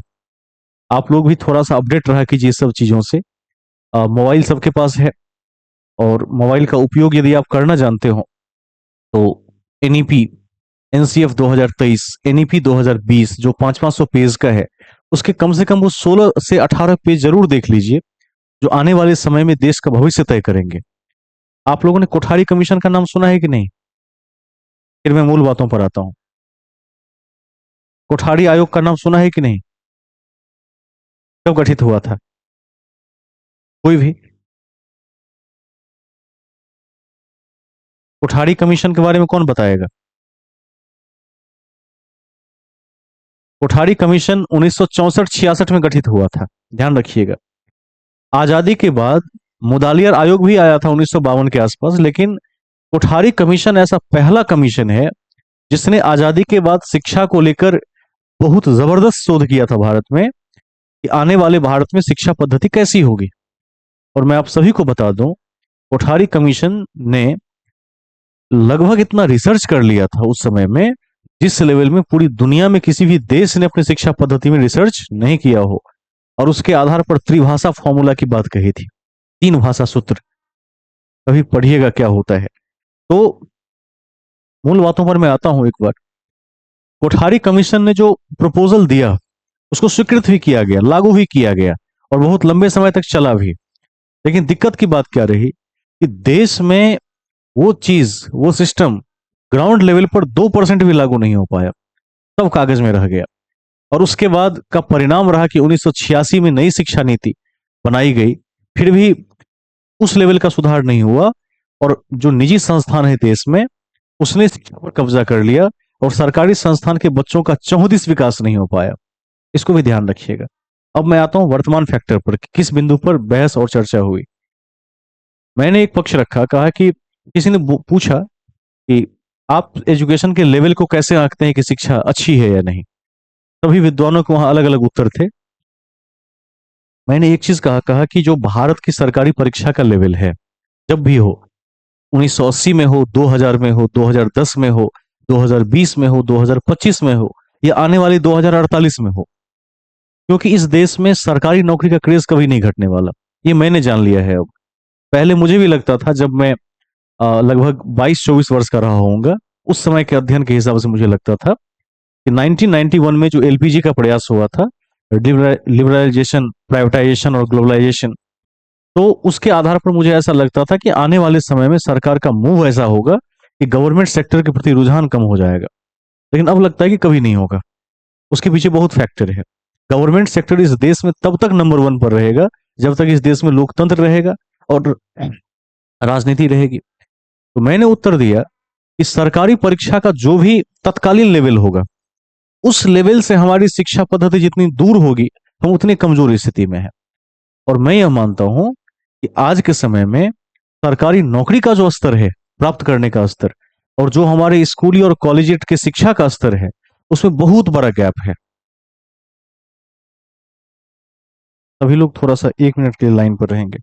आप लोग भी थोड़ा सा अपडेट रहा कीजिए इस सब चीजों से। मोबाइल सबके पास है, और मोबाइल का उपयोग यदि आप करना जानते हो तो एनईपी, एनसीएफ 2023, एनईपी 2020 जो 500 500 पेज का है, उसके कम से कम वो 16 से 18 पेज जरूर देख लीजिए, जो आने वाले समय में देश का भविष्य तय करेंगे। आप लोगों ने कोठारी कमीशन का नाम सुना है कि नहीं? फिर मैं मूल बातों पर आता हूं। कोठारी आयोग का नाम सुना है कि नहीं? कब गठित हुआ था? कोई भी? कोठारी कमीशन के बारे में कौन बताएगा? कोठारी कमीशन 1964-66 में गठित हुआ था, ध्यान रखिएगा। आजादी के बाद मुदालियार आयोग भी आया था 1952 के आसपास, लेकिन कोठारी कमीशन ऐसा पहला कमीशन है जिसने आजादी के बाद शिक्षा को लेकर बहुत जबरदस्त शोध किया था भारत में, कि आने वाले भारत में शिक्षा पद्धति कैसी होगी। और मैं आप सभी को बता दूं, कोठारी कमीशन ने लगभग इतना रिसर्च कर लिया था उस समय में, जिस लेवल में पूरी दुनिया में किसी भी देश ने अपनी शिक्षा पद्धति में रिसर्च नहीं किया हो। और उसके आधार पर त्रिभाषा फॉर्मूला की बात कही थी, 3 भाषा सूत्र। कभी पढ़िएगा क्या होता है। तो मूल बातों पर मैं आता हूं एक बार। कोठारी कमीशन ने जो प्रपोजल दिया उसको स्वीकृत भी किया गया, लागू भी किया गया, और बहुत लंबे समय तक चला भी। लेकिन दिक्कत की बात क्या रही कि देश में वो चीज, वो सिस्टम ग्राउंड लेवल पर 2% भी लागू नहीं हो पाया, सब कागज में रह गया। और उसके बाद का परिणाम रहा कि 1986 में नई शिक्षा नीति बनाई गई, फिर भी उस लेवल का सुधार नहीं हुआ। और जो निजी संस्थान है देश में, उसने शिक्षा पर कब्जा कर लिया, और सरकारी संस्थान के बच्चों का 34 विकास नहीं हो पाया। इसको भी ध्यान रखिएगा। अब मैं आता हूं वर्तमान फैक्टर पर, किस बिंदु पर बहस और चर्चा हुई। मैंने एक पक्ष रखा, कहा कि किसी ने पूछा कि आप एजुकेशन के लेवल को कैसे आंकते हैं कि शिक्षा अच्छी है या नहीं। सभी विद्वानों के वहां अलग अलग उत्तर थे। मैंने एक चीज कहा कि जो भारत की सरकारी परीक्षा का लेवल है, जब भी हो, 1980 में हो, 2000 में हो, 2010 में हो, 2020 में हो, 2025 में हो, या आने वाली 2048 में हो, क्योंकि इस देश में सरकारी नौकरी का क्रेज कभी नहीं घटने वाला। ये मैंने जान लिया है अब। पहले मुझे भी लगता था, जब मैं लगभग 22-24 वर्ष का रहा होऊंगा, उस समय के अध्ययन के हिसाब से मुझे लगता था कि 1991 में जो एलपीजी का प्रयास हुआ था, लिबरलाइजेशन, प्राइवेटाइजेशन और ग्लोबलाइजेशन, तो उसके आधार पर मुझे ऐसा लगता था कि आने वाले समय में सरकार का मूव ऐसा होगा कि गवर्नमेंट सेक्टर के प्रति रुझान कम हो जाएगा। लेकिन अब लगता है कि कभी नहीं होगा। उसके पीछे बहुत फैक्टर है। गवर्नमेंट सेक्टर इस देश में तब तक नंबर 1 पर रहेगा जब तक इस देश में लोकतंत्र रहेगा और राजनीति रहेगी। तो मैंने उत्तर दिया कि सरकारी परीक्षा का जो भी तत्कालीन लेवल होगा, उस लेवल से हमारी शिक्षा पद्धति जितनी दूर होगी, हम उतनी कमजोर स्थिति में है। और मैं यह मानता हूं कि आज के समय में सरकारी नौकरी का जो स्तर है, प्राप्त करने का स्तर, और जो हमारे स्कूली और कॉलेजिएट के शिक्षा का स्तर है, उसमें बहुत बड़ा गैप है। सभी लोग थोड़ा सा 1 मिनट के लिए लाइन पर रहेंगे।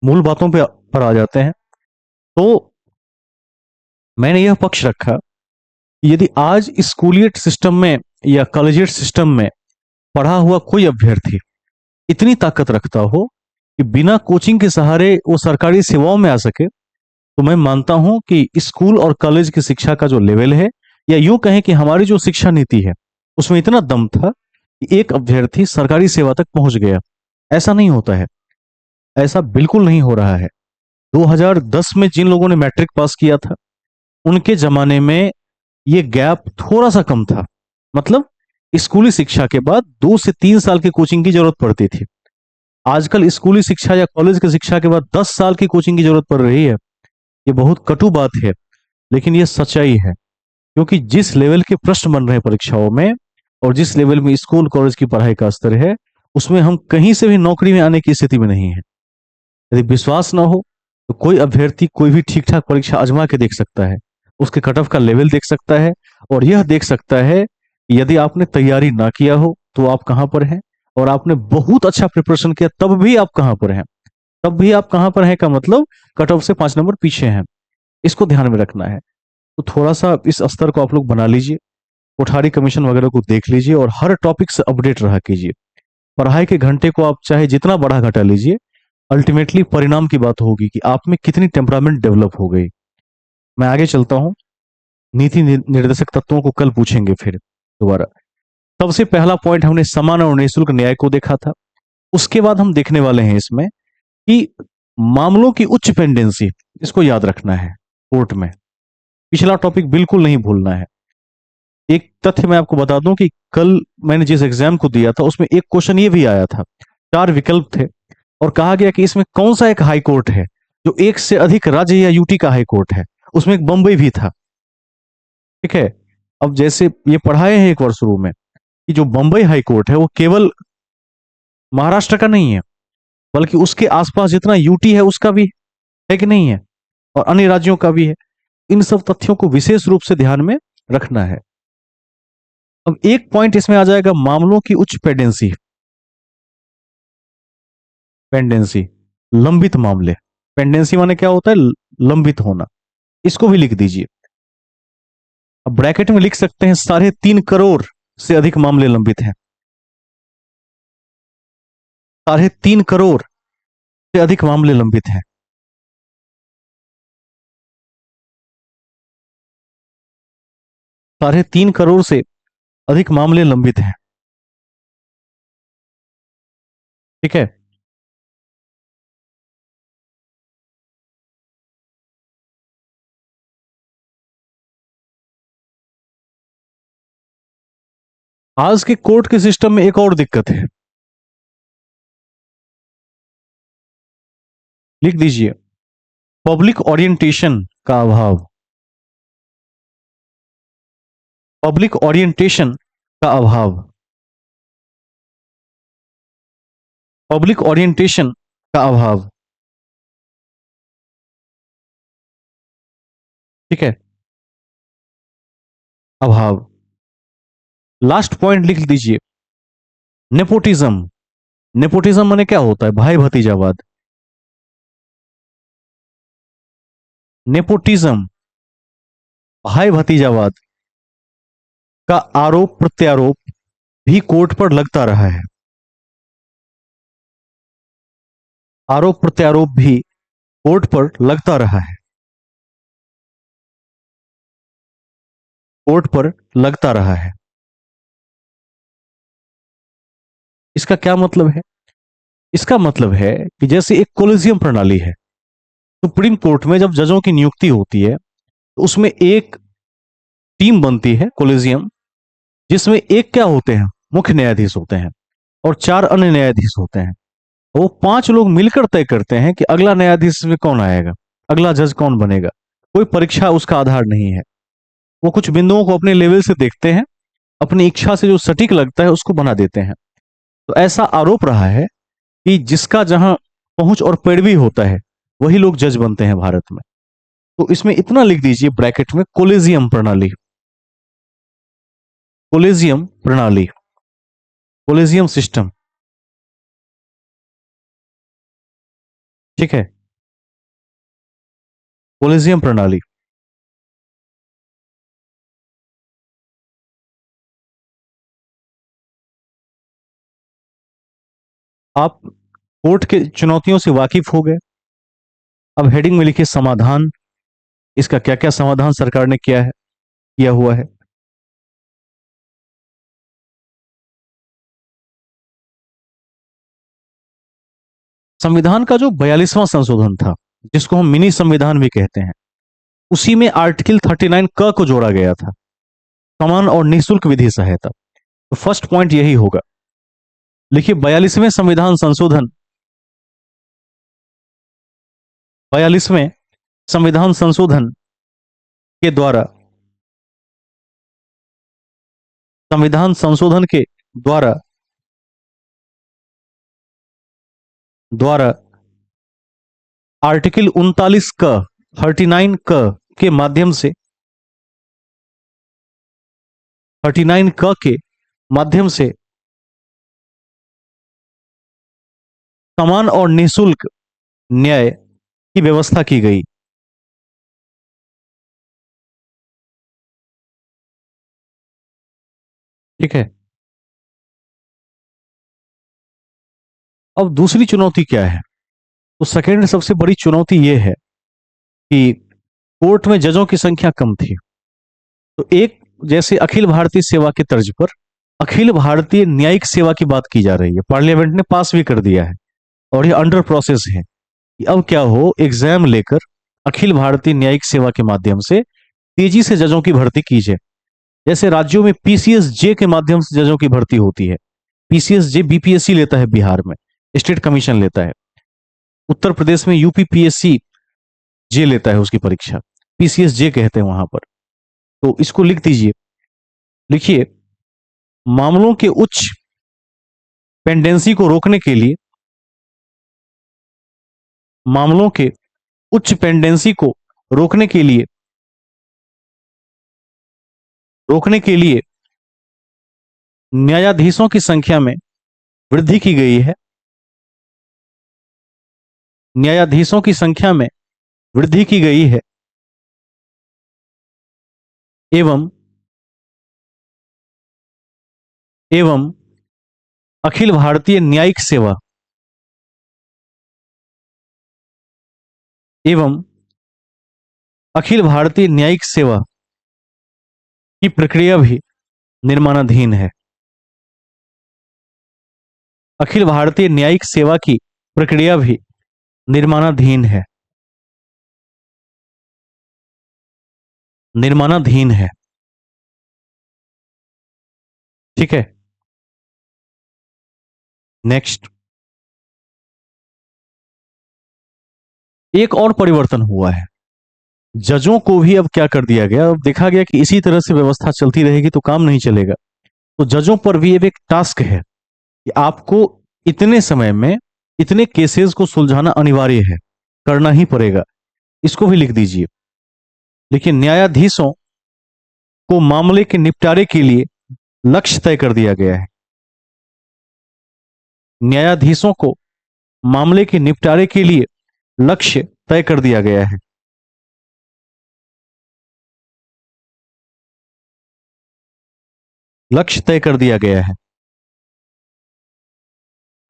मूल बातों पर आ जाते हैं। तो मैंने यह पक्ष रखा, यदि आज स्कूलिएट सिस्टम में या कॉलेजिएट सिस्टम में पढ़ा हुआ कोई अभ्यर्थी इतनी ताकत रखता हो कि बिना कोचिंग के सहारे वो सरकारी सेवाओं में आ सके, तो मैं मानता हूं कि स्कूल और कॉलेज की शिक्षा का जो लेवल है, या यूं कहें कि हमारी जो शिक्षा नीति है, उसमें इतना दम था कि एक अभ्यर्थी सरकारी सेवा तक पहुंच गया। ऐसा नहीं होता है, ऐसा बिल्कुल नहीं हो रहा है। 2010 में जिन लोगों ने मैट्रिक पास किया था, उनके जमाने में ये गैप थोड़ा सा कम था। मतलब स्कूली शिक्षा के बाद 2 से 3 साल की कोचिंग की जरूरत पड़ती थी। आजकल स्कूली शिक्षा या कॉलेज की शिक्षा के बाद 10 साल की कोचिंग की जरूरत पड़ रही है। ये बहुत कटु बात है, लेकिन ये सच्चाई है। क्योंकि जिस लेवल के प्रश्न बन रहे हैं परीक्षाओं में, और जिस लेवल में स्कूल कॉलेज की पढ़ाई का स्तर है, उसमें हम कहीं से भी नौकरी में आने की स्थिति में नहीं है। यदि विश्वास ना हो तो कोई अभ्यर्थी कोई भी ठीक ठाक परीक्षा आजमा के देख सकता है, उसके कट ऑफ का लेवल देख सकता है, और यह देख सकता है कि यदि आपने तैयारी ना किया हो तो आप कहां पर हैं, और आपने बहुत अच्छा प्रिपरेशन किया तब भी आप कहां पर हैं। तब भी आप कहां पर हैं का मतलब कट ऑफ से 5 नंबर पीछे हैं। इसको ध्यान में रखना है। तो थोड़ा सा इस स्तर को आप लोग बना लीजिए, कोठारी कमीशन वगैरह को देख लीजिए, और हर टॉपिक से अपडेट रहा कीजिए। पढ़ाई के घंटे को आप चाहे जितना बढ़ा घटा लीजिए, अल्टीमेटली परिणाम की बात होगी कि आप में कितनी टेम्परामेंट डेवलप हो गई। मैं आगे चलता हूं। निर्देशक तत्वों को कल पूछेंगे फिर दोबारा। सबसे पहला पॉइंट हमने समान और निःशुल्क न्याय को देखा था। उसके बाद हम देखने वाले हैं इसमें कि मामलों की उच्च पेंडेंसी, इसको याद रखना है कोर्ट में। पिछला टॉपिक बिल्कुल नहीं भूलना है। एक तथ्य मैं आपको बता दूं कि कल मैंने जिस एग्जाम को दिया था उसमें एक क्वेश्चन ये भी आया था। चार विकल्प थे और कहा गया कि इसमें कौन सा एक हाई कोर्ट है जो एक से अधिक राज्य या यूटी का हाई कोर्ट है। उसमें एक बंबई भी था। ठीक है। अब जैसे ये पढ़ाए हैं एक वर्ष शुरू में कि जो बंबई हाई कोर्ट है वो केवल महाराष्ट्र का नहीं है, बल्कि उसके आसपास जितना यूटी है उसका भी है कि नहीं है, और अन्य राज्यों का भी है। इन सब तथ्यों को विशेष रूप से ध्यान में रखना है। अब एक पॉइंट इसमें आ जाएगा, मामलों की उच्च पेंडेंसी। पेंडेंसी, लंबित मामले। पेंडेंसी माने क्या होता है? लंबित होना। इसको भी लिख दीजिए। अब ब्रैकेट में लिख सकते हैं 3.5 करोड़ से अधिक मामले लंबित हैं। 3.5 करोड़ से अधिक मामले लंबित हैं। 3.5 करोड़ से अधिक मामले लंबित हैं। ठीक है। आज के कोर्ट के सिस्टम में एक और दिक्कत है, लिख दीजिए, पब्लिक ओरिएंटेशन का अभाव। पब्लिक ओरिएंटेशन का अभाव। पब्लिक ओरिएंटेशन का अभाव। ठीक है। अभाव। लास्ट पॉइंट लिख दीजिए, नेपोटिज्म। नेपोटिज्म माने क्या होता है? भाई भतीजावाद। नेपोटिज्म, भाई भतीजावाद का आरोप प्रत्यारोप भी कोर्ट पर लगता रहा है। आरोप प्रत्यारोप भी कोर्ट पर लगता रहा है। कोर्ट पर लगता रहा है। इसका क्या मतलब है? इसका मतलब है कि जैसे एक कोलिजियम प्रणाली है, सुप्रीम कोर्ट में जब जजों की नियुक्ति होती है तो उसमें एक टीम बनती है, कोलिजियम, जिसमें एक क्या होते हैं? मुख्य न्यायाधीश होते हैं और 4 अन्य न्यायाधीश होते हैं। वो 5 लोग मिलकर तय करते हैं कि अगला न्यायाधीश में कौन आएगा, अगला जज कौन बनेगा। कोई परीक्षा उसका आधार नहीं है। वो कुछ बिंदुओं को अपने लेवल से देखते हैं, अपनी इच्छा से जो सटीक लगता है उसको बना देते हैं। तो ऐसा आरोप रहा है कि जिसका जहां पहुंच और पैरवी होता है वही लोग जज बनते हैं भारत में। तो इसमें इतना लिख दीजिए ब्रैकेट में, कोलेजियम प्रणाली। कोलेजियम प्रणाली, कोलेजियम सिस्टम। ठीक है। कोलेजियम प्रणाली। आप कोर्ट के चुनौतियों से वाकिफ हो गए। अब हेडिंग में लिखिए समाधान। इसका क्या क्या समाधान सरकार ने किया है, किया हुआ है। संविधान का जो 42वां संशोधन था, जिसको हम मिनी संविधान भी कहते हैं, उसी में आर्टिकल 39 क को जोड़ा गया था, समान और निःशुल्क विधि सहायता। तो फर्स्ट पॉइंट यही होगा। लिखिए 42वें संविधान संशोधन के द्वारा, संविधान संशोधन के द्वारा द्वारा आर्टिकल 39 क के माध्यम से, 39 क के माध्यम से समान और निःशुल्क न्याय की व्यवस्था की गई। ठीक है। अब दूसरी चुनौती क्या है? तो सेकेंड सबसे बड़ी चुनौती यह है कि कोर्ट में जजों की संख्या कम थी। तो एक, जैसे अखिल भारतीय सेवा के तर्ज पर अखिल भारतीय न्यायिक सेवा की बात की जा रही है, पार्लियामेंट ने पास भी कर दिया है और ये अंडर प्रोसेस है कि अब क्या हो, एग्जाम लेकर अखिल भारतीय न्यायिक सेवा के माध्यम से तेजी से जजों की भर्ती की जाए। जैसे राज्यों में पीसीएस जे के माध्यम से जजों की भर्ती होती है। पीसीएस जे बीपीएससी लेता है, बिहार में स्टेट कमीशन लेता है, उत्तर प्रदेश में यूपीपीएससी जे लेता है उसकी परीक्षा, पीसीएस जे कहते हैं वहां पर। तो इसको लिख दीजिए, लिखिए, मामलों के उच्च पेंडेंसी को रोकने के लिए, मामलों के उच्च पेंडेंसी को रोकने के लिए न्यायाधीशों की संख्या में वृद्धि की गई है। न्यायाधीशों की संख्या में वृद्धि की गई है एवं एवं अखिल भारतीय न्यायिक सेवा एवं अखिल भारतीय न्यायिक सेवा की प्रक्रिया भी निर्माणाधीन है। अखिल भारतीय न्यायिक सेवा की प्रक्रिया भी निर्माणाधीन है। निर्माणाधीन है, ठीक है। नेक्स्ट, एक और परिवर्तन हुआ है। जजों को भी अब क्या कर दिया गया, अब देखा गया कि इसी तरह से व्यवस्था चलती रहेगी तो काम नहीं चलेगा। तो जजों पर भी अब एक टास्क है कि आपको इतने समय में इतने केसेस को सुलझाना अनिवार्य है, करना ही पड़ेगा। इसको भी लिख दीजिए। लेकिन न्यायाधीशों को मामले के निपटारे के लिए लक्ष्य तय कर दिया गया है। न्यायाधीशों को मामले के निपटारे के लिए लक्ष्य तय कर दिया गया है। लक्ष्य तय कर दिया गया है।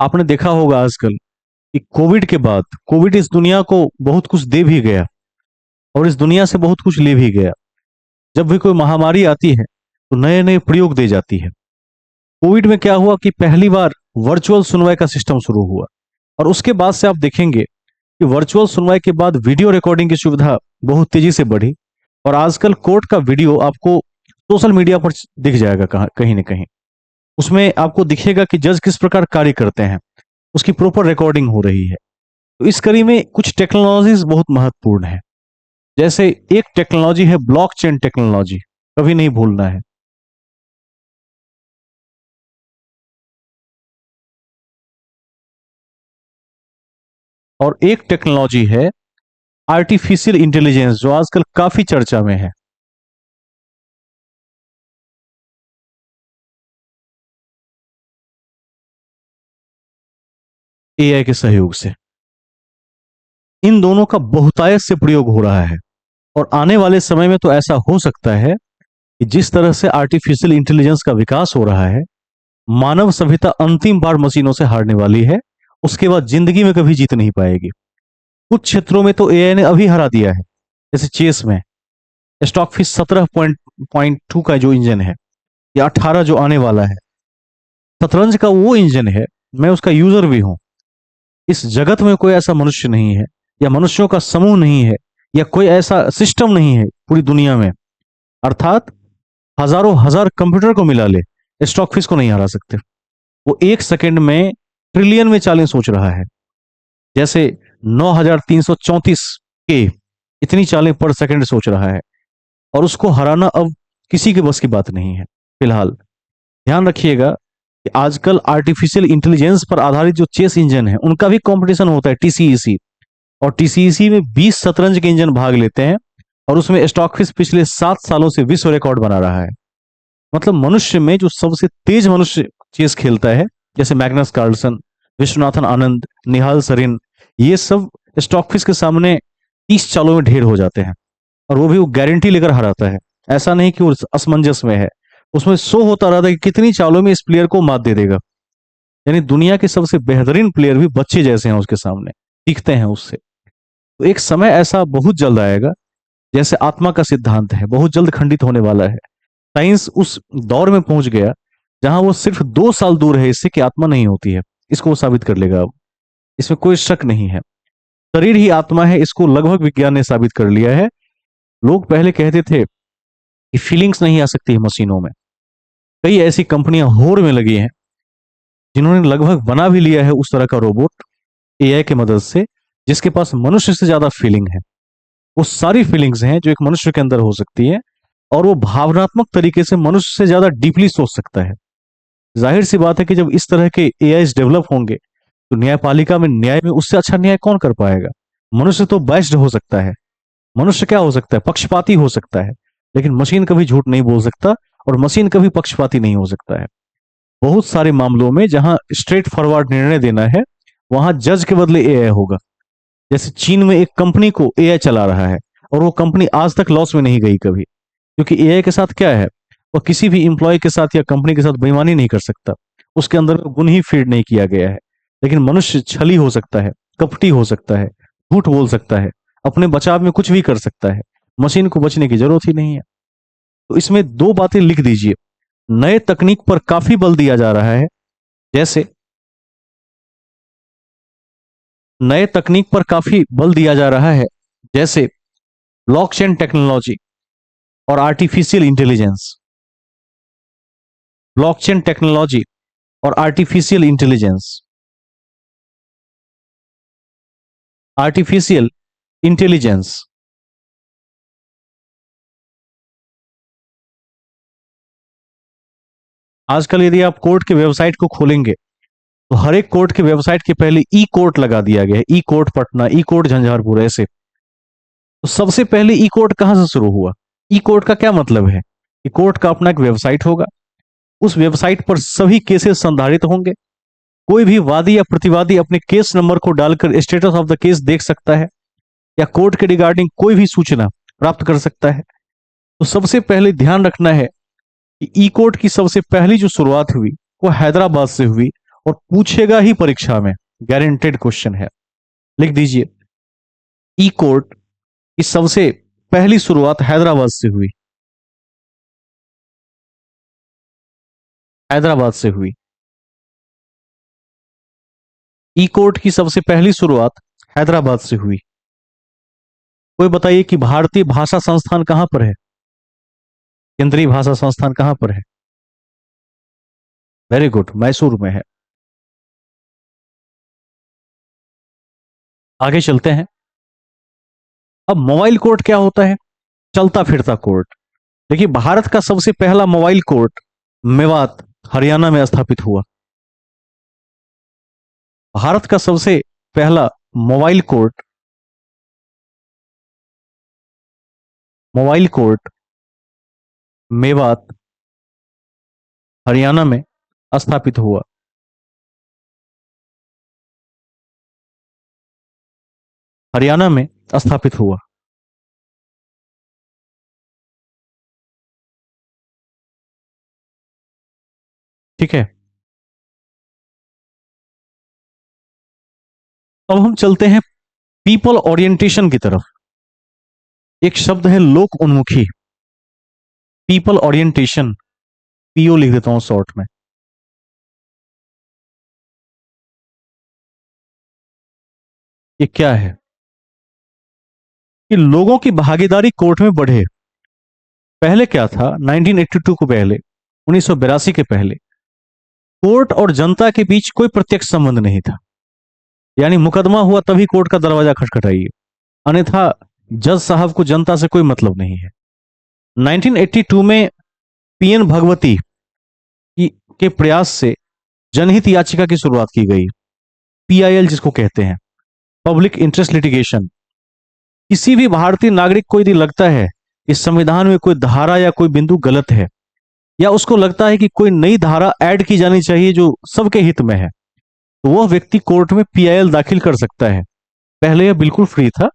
आपने देखा होगा आजकल कि कोविड के बाद, कोविड इस दुनिया को बहुत कुछ दे भी गया और इस दुनिया से बहुत कुछ ले भी गया। जब भी कोई महामारी आती है तो नए नए प्रयोग दे जाती है। कोविड में क्या हुआ कि पहली बार वर्चुअल सुनवाई का सिस्टम शुरू हुआ और उसके बाद से आप देखेंगे कि वर्चुअल सुनवाई के बाद वीडियो रिकॉर्डिंग की सुविधा बहुत तेजी से बढ़ी और आजकल कोर्ट का वीडियो आपको सोशल मीडिया पर दिख जाएगा, कहीं ना कहीं उसमें आपको दिखेगा कि जज किस प्रकार कार्य करते हैं, उसकी प्रॉपर रिकॉर्डिंग हो रही है। तो इस कड़ी में कुछ टेक्नोलॉजीज बहुत महत्वपूर्ण है। जैसे एक टेक्नोलॉजी है ब्लॉकचेन टेक्नोलॉजी, कभी नहीं भूलना है। और एक टेक्नोलॉजी है आर्टिफिशियल इंटेलिजेंस, जो आजकल काफी चर्चा में है। एआई के सहयोग से इन दोनों का बहुतायत से प्रयोग हो रहा है और आने वाले समय में तो ऐसा हो सकता है कि जिस तरह से आर्टिफिशियल इंटेलिजेंस का विकास हो रहा है, मानव सभ्यता अंतिम बार मशीनों से हारने वाली है। उसके बाद जिंदगी में कभी जीत नहीं पाएगी। कुछ क्षेत्रों में तो एआई ने अभी हरा दिया है। जैसे चेस में स्टॉकफिश 17.2 का जो इंजन है या 18 जो आने वाला है, शतरंज का वो इंजन है। मैं उसका यूजर भी हूं। इस जगत में कोई ऐसा मनुष्य नहीं है या मनुष्यों का समूह नहीं है या कोई ऐसा सिस्टम नहीं है पूरी दुनिया में, अर्थात हजारों हजार कंप्यूटर को मिला ले, स्टॉकफिश को नहीं हरा सकते। वो एक सेकंड में ट्रिलियन में चालें सोच रहा है। जैसे 9334 के इतनी चालें पर सेकंड सोच रहा है और उसको हराना अब किसी के बस की बात नहीं है फिलहाल। ध्यान रखिएगा कि आजकल आर्टिफिशियल इंटेलिजेंस पर आधारित जो चेस इंजन है उनका भी कंपटीशन होता है, टीसीईसी। और टीसीईसी में 20 शतरंज के इंजन भाग लेते हैं और उसमें स्टॉकफिश पिछले 7 सालों से विश्व रिकॉर्ड बना रहा है। मतलब मनुष्य में जो सबसे तेज मनुष्य चेस खेलता है, जैसे मैग्नस कार्लसन, विश्वनाथन आनंद, निहाल सरीन, ये सब स्टॉकफिश के सामने 30 चालों में ढेर हो जाते हैं और वो भी वो गारंटी लेकर हराता है। ऐसा नहीं कि वो असमंजस में है, उसमें शो होता रहता है कि कितनी चालों में इस प्लेयर को मात दे देगा। यानी दुनिया के सबसे बेहतरीन प्लेयर भी बच्चे जैसे हैं उसके सामने। सीखते हैं उससे। तो एक समय ऐसा बहुत जल्द आएगा, जैसे आत्मा का सिद्धांत है, बहुत जल्द खंडित होने वाला है। साइंस उस दौर में पहुंच गया जहां वो सिर्फ 2 साल दूर है इससे कि आत्मा नहीं होती है। इसको वो साबित कर लेगा अब, इसमें कोई शक नहीं है। शरीर ही आत्मा है, इसको लगभग विज्ञान ने साबित कर लिया है। लोग पहले कहते थे कि फीलिंग्स नहीं आ सकती है मशीनों में। कई ऐसी कंपनियां होड़ में लगी हैं जिन्होंने लगभग बना भी लिया है उस तरह का रोबोट एआई की मदद से, जिसके पास मनुष्य से ज्यादा फीलिंग है। वो सारी फीलिंग्स हैं जो एक मनुष्य के अंदर हो सकती है, और वो भावनात्मक तरीके से मनुष्य से ज्यादा डीपली सोच सकता है। जाहिर सी बात है कि जब इस तरह के एआई डेवलप होंगे तो न्यायपालिका में न्याय में उससे अच्छा न्याय कौन कर पाएगा। मनुष्य तो बाइस्ड हो सकता है, मनुष्य क्या हो सकता है, पक्षपाती हो सकता है, लेकिन मशीन कभी झूठ नहीं बोल सकता, और मशीन कभी पक्षपाती नहीं हो सकता है। बहुत सारे मामलों में जहां स्ट्रेट फॉरवर्ड निर्णय देना है, वहां जज के बदले एआई होगा। जैसे चीन में एक कंपनी को एआई चला रहा है, और वो कंपनी आज तक लॉस में नहीं गई कभी, क्योंकि एआई के साथ क्या है, वो किसी भी इंप्लॉय के साथ या कंपनी के साथ बेईमानी नहीं कर सकता। उसके अंदर में गुण ही फीड नहीं किया गया है। लेकिन मनुष्य छली हो सकता है, कपटी हो सकता है, झूठ बोल सकता है, अपने बचाव में कुछ भी कर सकता है। मशीन को बचने की जरूरत ही नहीं है। तो इसमें दो बातें लिख दीजिए। नए तकनीक पर काफी बल दिया जा रहा है, जैसे नए तकनीक पर काफी बल दिया जा रहा है, जैसे ब्लॉकचेन टेक्नोलॉजी और आर्टिफिशियल इंटेलिजेंस। ब्लॉकचेन टेक्नोलॉजी और आर्टिफिशियल इंटेलिजेंस। Artificial intelligence. आजकल यदि आप कोर्ट के वेबसाइट को खोलेंगे तो हर एक कोर्ट के वेबसाइट के पहले ई कोर्ट लगा दिया गया है। ई कोर्ट पटना, ई कोर्ट झंझारपुर, ऐसे। तो सबसे पहले ई कोर्ट कहां से शुरू हुआ? ई कोर्ट का क्या मतलब है कि कोर्ट का अपना एक वेबसाइट होगा, उस वेबसाइट पर सभी केसेस संधारित होंगे। कोई भी वादी या प्रतिवादी अपने केस नंबर को डालकर स्टेटस ऑफ द केस देख सकता है, या कोर्ट के रिगार्डिंग कोई भी सूचना प्राप्त कर सकता है। तो सबसे पहले ध्यान रखना है कि ई कोर्ट की सबसे पहली जो शुरुआत हुई वो हैदराबाद से हुई, और पूछेगा ही परीक्षा में, गारंटेड क्वेश्चन है। लिख दीजिए, ई कोर्ट की सबसे पहली शुरुआत हैदराबाद से हुई। हैदराबाद से हुई। ई कोर्ट की सबसे पहली शुरुआत हैदराबाद से हुई। कोई बताइए कि भारतीय भाषा संस्थान कहां पर है? केंद्रीय भाषा संस्थान कहां पर है? वेरी गुड, मैसूर में है। आगे चलते हैं। अब मोबाइल कोर्ट क्या होता है? चलता फिरता कोर्ट। देखिए, भारत का सबसे पहला मोबाइल कोर्ट मेवात, हरियाणा में स्थापित हुआ। भारत का सबसे पहला mobile court, mobile court Mewat, Haryana में स्थापित हुआ। हरियाणा में स्थापित हुआ। ठीक है। अब हम चलते हैं पीपल ओरिएंटेशन की तरफ। एक शब्द है लोक उन्मुखी। पीपल ओरिएंटेशन, पीओ लिख देता हूं शॉर्ट में। ये क्या है? कि लोगों की भागीदारी कोर्ट में बढ़े। पहले क्या था, 1982 को पहले, 1982 के पहले कोर्ट और जनता के बीच कोई प्रत्यक्ष संबंध नहीं था। यानी मुकदमा हुआ तभी कोर्ट का दरवाजा खटखटाइए, अन्यथा जज साहब को जनता से कोई मतलब नहीं है। 1982 में पीएन भगवती के प्रयास से जनहित याचिका की शुरुआत की गई, पीआईएल जिसको कहते हैं, पब्लिक इंटरेस्ट लिटिगेशन। किसी भी भारतीय नागरिक को यदि लगता है कि संविधान में कोई धारा या कोई बिंदु गलत है, या उसको लगता है कि कोई नई धारा ऐड की जानी चाहिए जो सबके हित में है, तो वह व्यक्ति कोर्ट में पीआईएल दाखिल कर सकता है। पहले यह बिल्कुल फ्री था।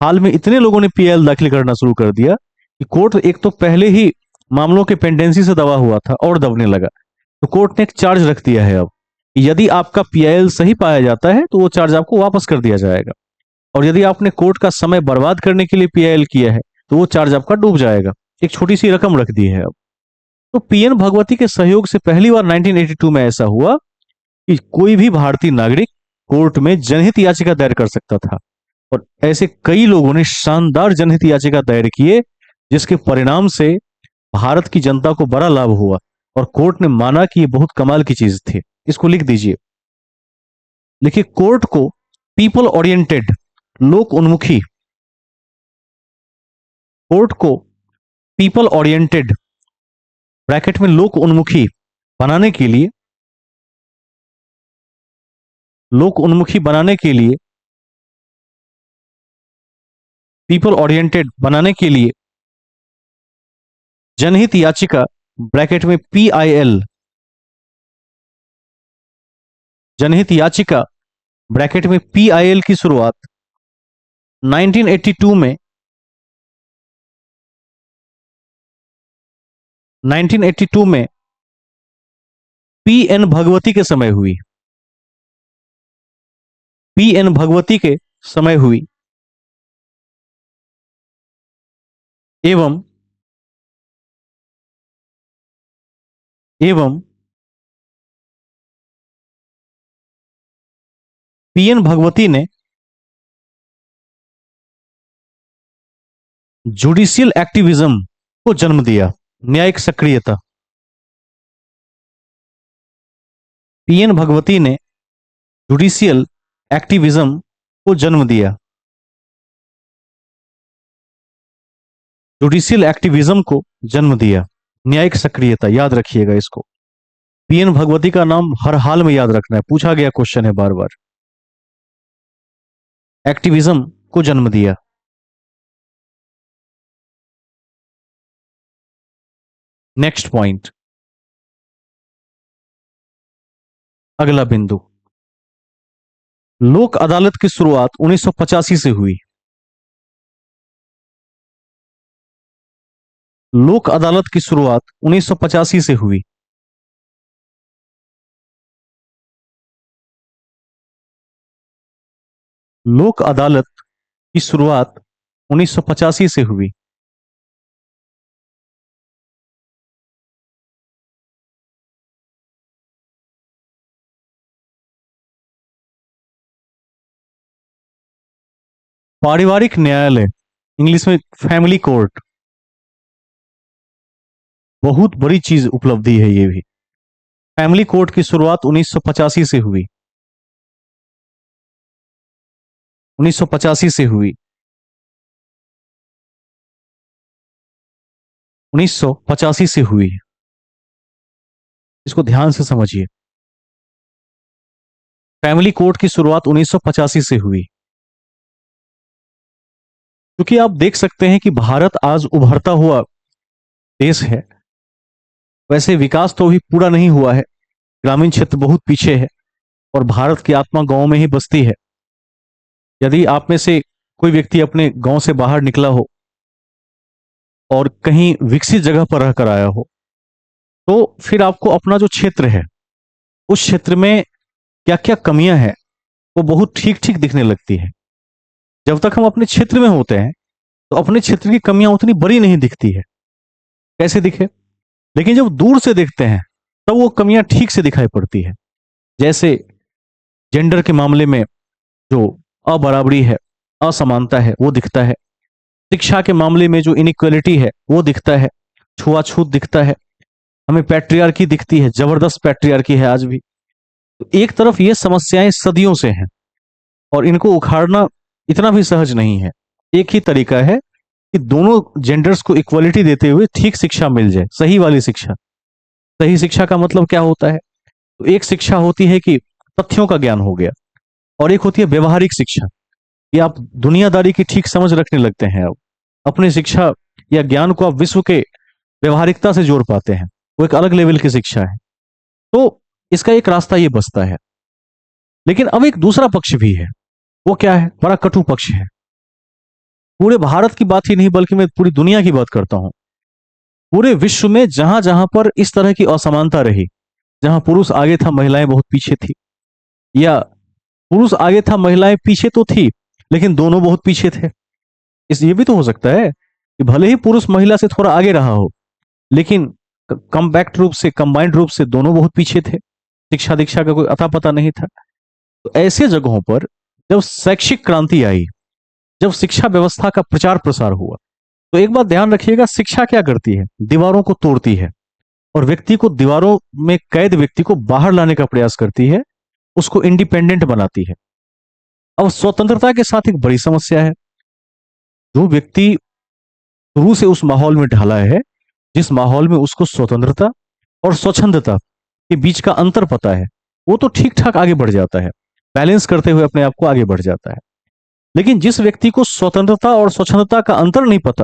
हाल में इतने लोगों ने पीआईएल दाखिल करना शुरू कर दिया कि कोर्ट एक तो पहले ही मामलों के पेंडेंसी से दबा हुआ था और दबने लगा, तो कोर्ट ने एक चार्ज रख दिया है अब यदि आपका पीआईएल सही पाया जाता है तो वो चार्ज आपको वापस कर दिया जाएगा, और यदि आपने कोर्ट का समय बर्बाद करने के लिए पीआईएल किया है तो वो चार्ज आपका डूब जाएगा। एक छोटी सी रकम रख दी है अब। तो पीएन भगवती के सहयोग से पहली बार 1982 में ऐसा हुआ कि कोई भी भारतीय नागरिक कोर्ट में जनहित याचिका दायर कर सकता था, और ऐसे कई लोगों ने शानदार जनहित याचिका दायर किए, जिसके परिणाम से भारत की जनता को बड़ा लाभ हुआ और कोर्ट ने माना कि ये बहुत कमाल की चीज थी। इसको लिख दीजिए, लिखिए, कोर्ट को पीपल ओरिएंटेड, लोक उन्मुखी, कोर्ट को पीपल ओरिएंटेड ब्रैकेट में लोक उन्मुखी बनाने के लिए, लोक उन्मुखी बनाने के लिए, पीपल ओरिएंटेड बनाने के लिए जनहित याचिका ब्रैकेट में पीआईएल, जनहित याचिका ब्रैकेट में पीआईएल की शुरुआत 1982 में 1982 में पीएन भगवती के समय हुई, पीएन भगवती के समय हुई, एवं एवं पीएन भगवती ने जुडिशियल एक्टिविज्म को जन्म दिया, न्यायिक सक्रियता। पीएन भगवती ने जुडिशियल एक्टिविज्म को जन्म दिया, जुडिशियल एक्टिविज्म को जन्म दिया, न्यायिक सक्रियता, याद रखिएगा इसको। पीएन भगवती का नाम हर हाल में याद रखना है, पूछा गया क्वेश्चन है बार बार। एक्टिविज्म को जन्म दिया। नेक्स्ट पॉइंट, अगला बिंदु, लोक अदालत की शुरुआत 1985 से हुई। लोक अदालत की शुरुआत 1985 से हुई। लोक अदालत की शुरुआत 1985 से हुई। पारिवारिक न्यायालय, इंग्लिश में फैमिली कोर्ट, बहुत बड़ी चीज उपलब्धि है ये भी। फैमिली कोर्ट की शुरुआत 1985 से हुई, 1985 से हुई, 1985 से हुई। इसको ध्यान से समझिए, फैमिली कोर्ट की शुरुआत 1985 से हुई। क्योंकि आप देख सकते हैं कि भारत आज उभरता हुआ देश है, वैसे विकास तो अभी पूरा नहीं हुआ है, ग्रामीण क्षेत्र बहुत पीछे है, और भारत की आत्मा गांव में ही बसती है। यदि आप में से कोई व्यक्ति अपने गांव से बाहर निकला हो और कहीं विकसित जगह पर रहकर आया हो, तो फिर आपको अपना जो क्षेत्र है, उस क्षेत्र में क्या क्या कमियां हैं, वो बहुत ठीक ठीक दिखने लगती है। जब तक हम अपने क्षेत्र में होते हैं तो अपने क्षेत्र की कमियां उतनी बड़ी नहीं दिखती है, कैसे दिखे, लेकिन जब दूर से देखते हैं तब वो कमियां ठीक से दिखाई पड़ती है। जैसे जेंडर के मामले में जो अबराबरी है, असमानता है, वो दिखता है। शिक्षा के मामले में जो इनइक्वलिटी है वो दिखता है, छुआछूत दिखता है, हमें पैट्रियार्की दिखती है, जबरदस्त पैट्रियार्की है आज भी। तो एक तरफ ये समस्याएं सदियों से हैं और इनको उखाड़ना इतना भी सहज नहीं है। एक ही तरीका है कि दोनों जेंडर्स को इक्वलिटी देते हुए ठीक शिक्षा मिल जाए, सही वाली शिक्षा। सही शिक्षा का मतलब क्या होता है? तो एक शिक्षा होती है कि तथ्यों का ज्ञान हो गया, और एक होती है व्यवहारिक शिक्षा, कि आप दुनियादारी की ठीक समझ रखने लगते हैं। अब अपनी शिक्षा या ज्ञान को आप विश्व के व्यवहारिकता से जोड़ पाते हैं, वो एक अलग लेवल की शिक्षा है। तो इसका एक रास्ता ये बचता है। लेकिन अब एक दूसरा पक्ष भी है, वो क्या है? बड़ा कटु पक्ष है। पूरे भारत की बात ही नहीं बल्कि मैं पूरी दुनिया की बात करता हूं। पूरे विश्व में जहां जहां पर इस तरह की असमानता रही, जहां पुरुष आगे था महिलाएं बहुत पीछे थी, या पुरुष आगे था महिलाएं पीछे तो थी लेकिन दोनों बहुत पीछे थे। इस ये भी तो हो सकता है कि भले ही पुरुष महिला से थोड़ा आगे रहा हो, लेकिन कम्पैक्ट रूप से, कंबाइंड रूप से दोनों बहुत पीछे थे। शिक्षा दीक्षा का कोई अता पता नहीं था। तो ऐसे जगहों पर जब शैक्षिक क्रांति आई, जब शिक्षा व्यवस्था का प्रचार प्रसार हुआ, तो एक बात ध्यान रखिएगा, शिक्षा क्या करती है? दीवारों को तोड़ती है और व्यक्ति को, दीवारों में कैद व्यक्ति को बाहर लाने का प्रयास करती है, उसको इंडिपेंडेंट बनाती है। अब स्वतंत्रता के साथ एक बड़ी समस्या है। जो व्यक्ति शुरू से उस माहौल में ढला है, जिस माहौल में उसको स्वतंत्रता और स्वच्छंदता के बीच का अंतर पता है, वो तो ठीक ठाक आगे बढ़ जाता है, बैलेंस करते हुए अपने आप को आगे बढ़ जाता है। लेकिन जिस व्यक्ति को स्वतंत्रता और स्वच्छंदता का अंतर नहीं पता,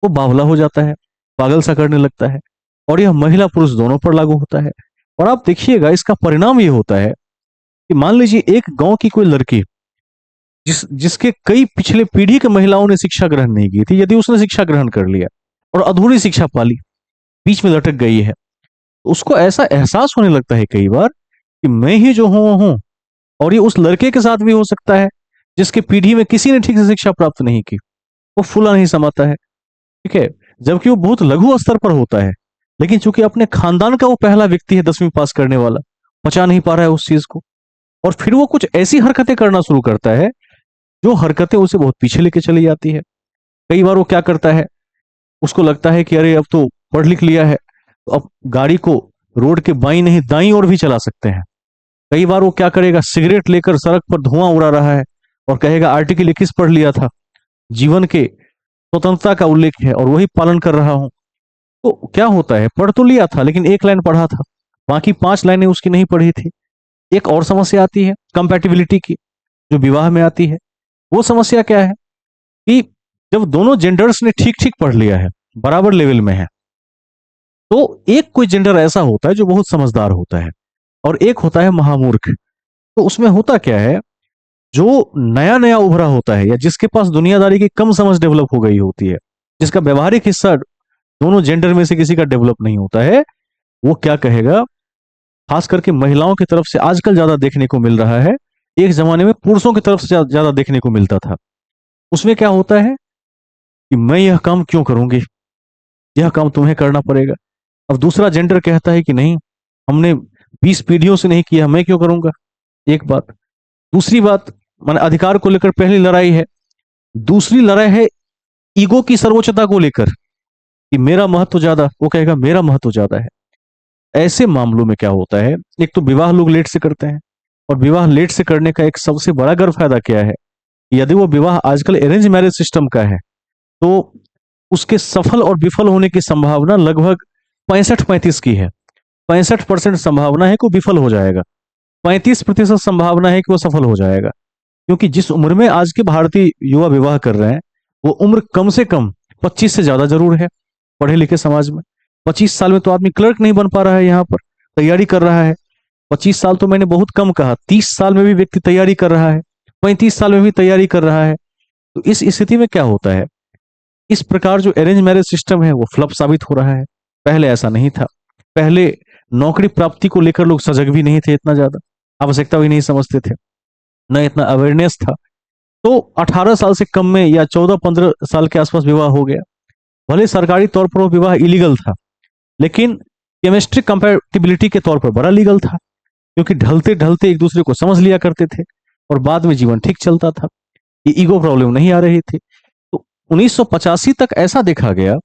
वो बावला हो जाता है, पागल सा करने लगता है। और यह महिला पुरुष दोनों पर लागू होता है। और आप देखिएगा, इसका परिणाम ये होता है कि मान लीजिए एक गांव की कोई लड़की, जिसके कई पिछले पीढ़ी के महिलाओं ने शिक्षा ग्रहण नहीं की थी, यदि उसने शिक्षा ग्रहण कर लिया और अधूरी शिक्षा पाली, बीच में लटक गई है, तो उसको ऐसा एहसास होने लगता है कई बार कि मैं ही जो हूं वो हूं। और ये उस लड़के के साथ भी हो सकता है जिसके पीढ़ी में किसी ने ठीक से शिक्षा प्राप्त नहीं की, वो फूला नहीं समाता है, ठीक है, जबकि वो बहुत लघु स्तर पर होता है। लेकिन चूंकि अपने खानदान का वो पहला व्यक्ति है 10वीं पास करने वाला, पचा नहीं पा रहा है उस चीज को, और फिर वो कुछ ऐसी हरकतें करना शुरू करता है जो हरकतें उसे बहुत पीछे लेके चली जाती है। कई बार वो क्या करता है, उसको लगता है कि अरे अब तो पढ़ लिख लिया है, तो अब गाड़ी को रोड के बाईं नहीं दाईं ओर भी चला सकते हैं। कई बार वो क्या करेगा, सिगरेट लेकर सड़क पर धुआं उड़ा रहा है और कहेगा आर्टिकल 21 पढ़ लिया था, जीवन के स्वतंत्रता का उल्लेख है और वही पालन कर रहा हूं। तो क्या होता है, पढ़ तो लिया था लेकिन एक लाइन पढ़ा था, बाकी 5 लाइनें उसकी नहीं पढ़ी थी। एक और समस्या आती है कंपैटिबिलिटी की, जो विवाह में आती है। वो समस्या क्या है कि जब दोनों जेंडर्स ने ठीक ठीक पढ़ लिया है, बराबर लेवल में है, तो एक कोई जेंडर ऐसा होता है जो बहुत समझदार होता है और एक होता है महामूर्ख। तो उसमें होता क्या है, जो नया नया उभरा होता है या जिसके पास दुनियादारी की कम समझ डेवलप हो गई होती है, जिसका व्यवहारिक हिस्सा दोनों जेंडर में से किसी का डेवलप नहीं होता है, वो क्या कहेगा, खास करके महिलाओं की तरफ से आजकल ज्यादा देखने को मिल रहा है, एक जमाने में पुरुषों की तरफ से ज्यादा देखने को मिलता था। उसमें क्या होता है कि मैं यह काम क्यों करूंगी, यह काम तुम्हें करना पड़ेगा। अब दूसरा जेंडर कहता है कि नहीं, हमने 20 पीढ़ियों से नहीं किया, मैं क्यों करूंगा। एक बात। दूसरी बात, माने अधिकार को लेकर पहली लड़ाई है। दूसरी लड़ाई है ईगो की सर्वोच्चता को लेकर, कि मेरा महत्व ज्यादा, वो कहेगा मेरा महत्व ज्यादा है। ऐसे मामलों में क्या होता है, एक तो विवाह लोग लेट से करते हैं, और विवाह लेट से करने का एक सबसे बड़ा गर्व फायदा क्या है, यदि वो विवाह आजकल अरेंज मैरिज सिस्टम का है, तो उसके सफल और विफल होने की संभावना लगभग 65-35 की है। 65% संभावना है कि वो विफल हो जाएगा, 35% संभावना है कि वो सफल हो जाएगा। क्योंकि जिस उम्र में आज के भारतीय युवा विवाह कर रहे हैं, वो उम्र कम से कम 25 से ज्यादा जरूर है पढ़े लिखे समाज में। 25 साल में तो आदमी क्लर्क नहीं बन पा रहा है, यहाँ पर तैयारी कर रहा है। 25 साल तो मैंने बहुत कम कहा, 30 साल में भी व्यक्ति तैयारी कर रहा है, 35 साल में भी तैयारी कर रहा है। तो इस स्थिति में क्या होता है, इस प्रकार जो अरेंज मैरिज सिस्टम है वो फ्लॉप साबित हो रहा है। पहले ऐसा नहीं था। पहले नौकरी प्राप्ति को लेकर लोग सजग भी नहीं थे इतना ज्यादा, आवश्यकता भी नहीं समझते थे, न इतना अवेयरनेस था। तो 18 साल से कम में या 14-15 साल के आसपास विवाह हो गया। भले सरकारी तौर पर वो विवाह इलीगल था, लेकिन केमिस्ट्री कंपैटिबिलिटी के तौर पर बड़ा लीगल था, क्योंकि ढलते ढलते एक दूसरे को समझ लिया करते थे और बाद में जीवन ठीक चलता था। ये ईगो प्रॉब्लम नहीं आ रही थी। तो 1985 तक ऐसा देखा गया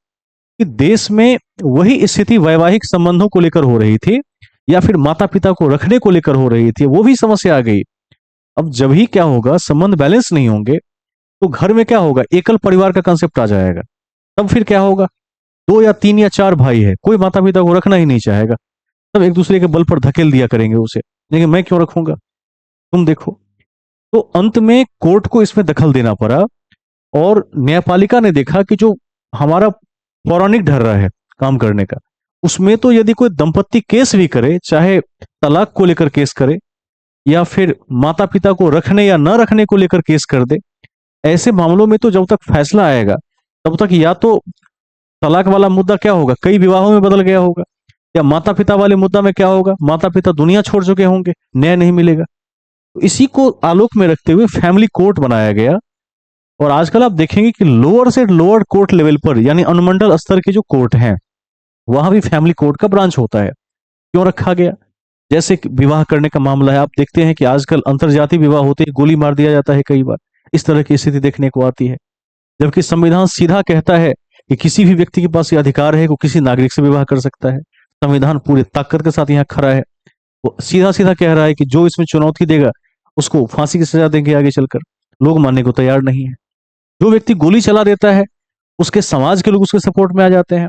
कि देश में वही स्थिति वैवाहिक संबंधों को लेकर हो रही थी, या फिर माता पिता को रखने को लेकर हो रही थी, वो भी समस्या आ गई। अब जब ही क्या होगा, संबंध बैलेंस नहीं होंगे, तो घर में क्या होगा, एकल परिवार का कंसेप्ट आ जाएगा। तब फिर क्या होगा, 2 या 3 या 4 भाई है, कोई माता पिता को रखना ही नहीं चाहेगा, सब एक दूसरे के बल पर धकेल दिया करेंगे उसे, लेकिन मैं क्यों रखूंगा, तुम देखो। तो अंत में कोर्ट को इसमें दखल देना पड़ा, और न्यायपालिका ने देखा कि जो हमारा पौराणिक ढर्रा है काम करने का, उसमें तो यदि कोई दंपत्ति केस भी करे, चाहे तलाक को लेकर केस करे या फिर माता पिता को रखने या न रखने को लेकर केस कर दे, ऐसे मामलों में तो जब तक फैसला आएगा तब तक या तो तलाक वाला मुद्दा क्या होगा, कई विवाहों में बदल गया होगा, या माता पिता वाले मुद्दा में क्या होगा, माता पिता दुनिया छोड़ चुके होंगे, न्याय नहीं मिलेगा। तो इसी को आलोक में रखते हुए फैमिली कोर्ट बनाया गया। और आजकल आप देखेंगे कि लोअर से लोअर कोर्ट लेवल पर, यानी अनुमंडल स्तर के जो कोर्ट हैं, वहां भी फैमिली कोर्ट का ब्रांच होता है। क्यों रखा गया? जैसे कि विवाह करने का मामला है, आप देखते हैं कि आजकल अंतरजातीय विवाह होते ही गोली मार दिया जाता है कई बार। इस तरह की स्थिति देखने को आती है, जबकि संविधान सीधा कहता है कि किसी भी व्यक्ति के पास ये अधिकार है कि वो किसी नागरिक से विवाह कर सकता है। संविधान पूरी ताकत के साथ यहाँ खड़ा है। वो सीधा सीधा कह रहा है कि जो इसमें चुनौती देगा उसको फांसी की सजा देंगे आगे चलकर। लोग मानने को तैयार नहीं है। जो व्यक्ति गोली चला देता है, उसके समाज के लोग उसके सपोर्ट में आ जाते हैं।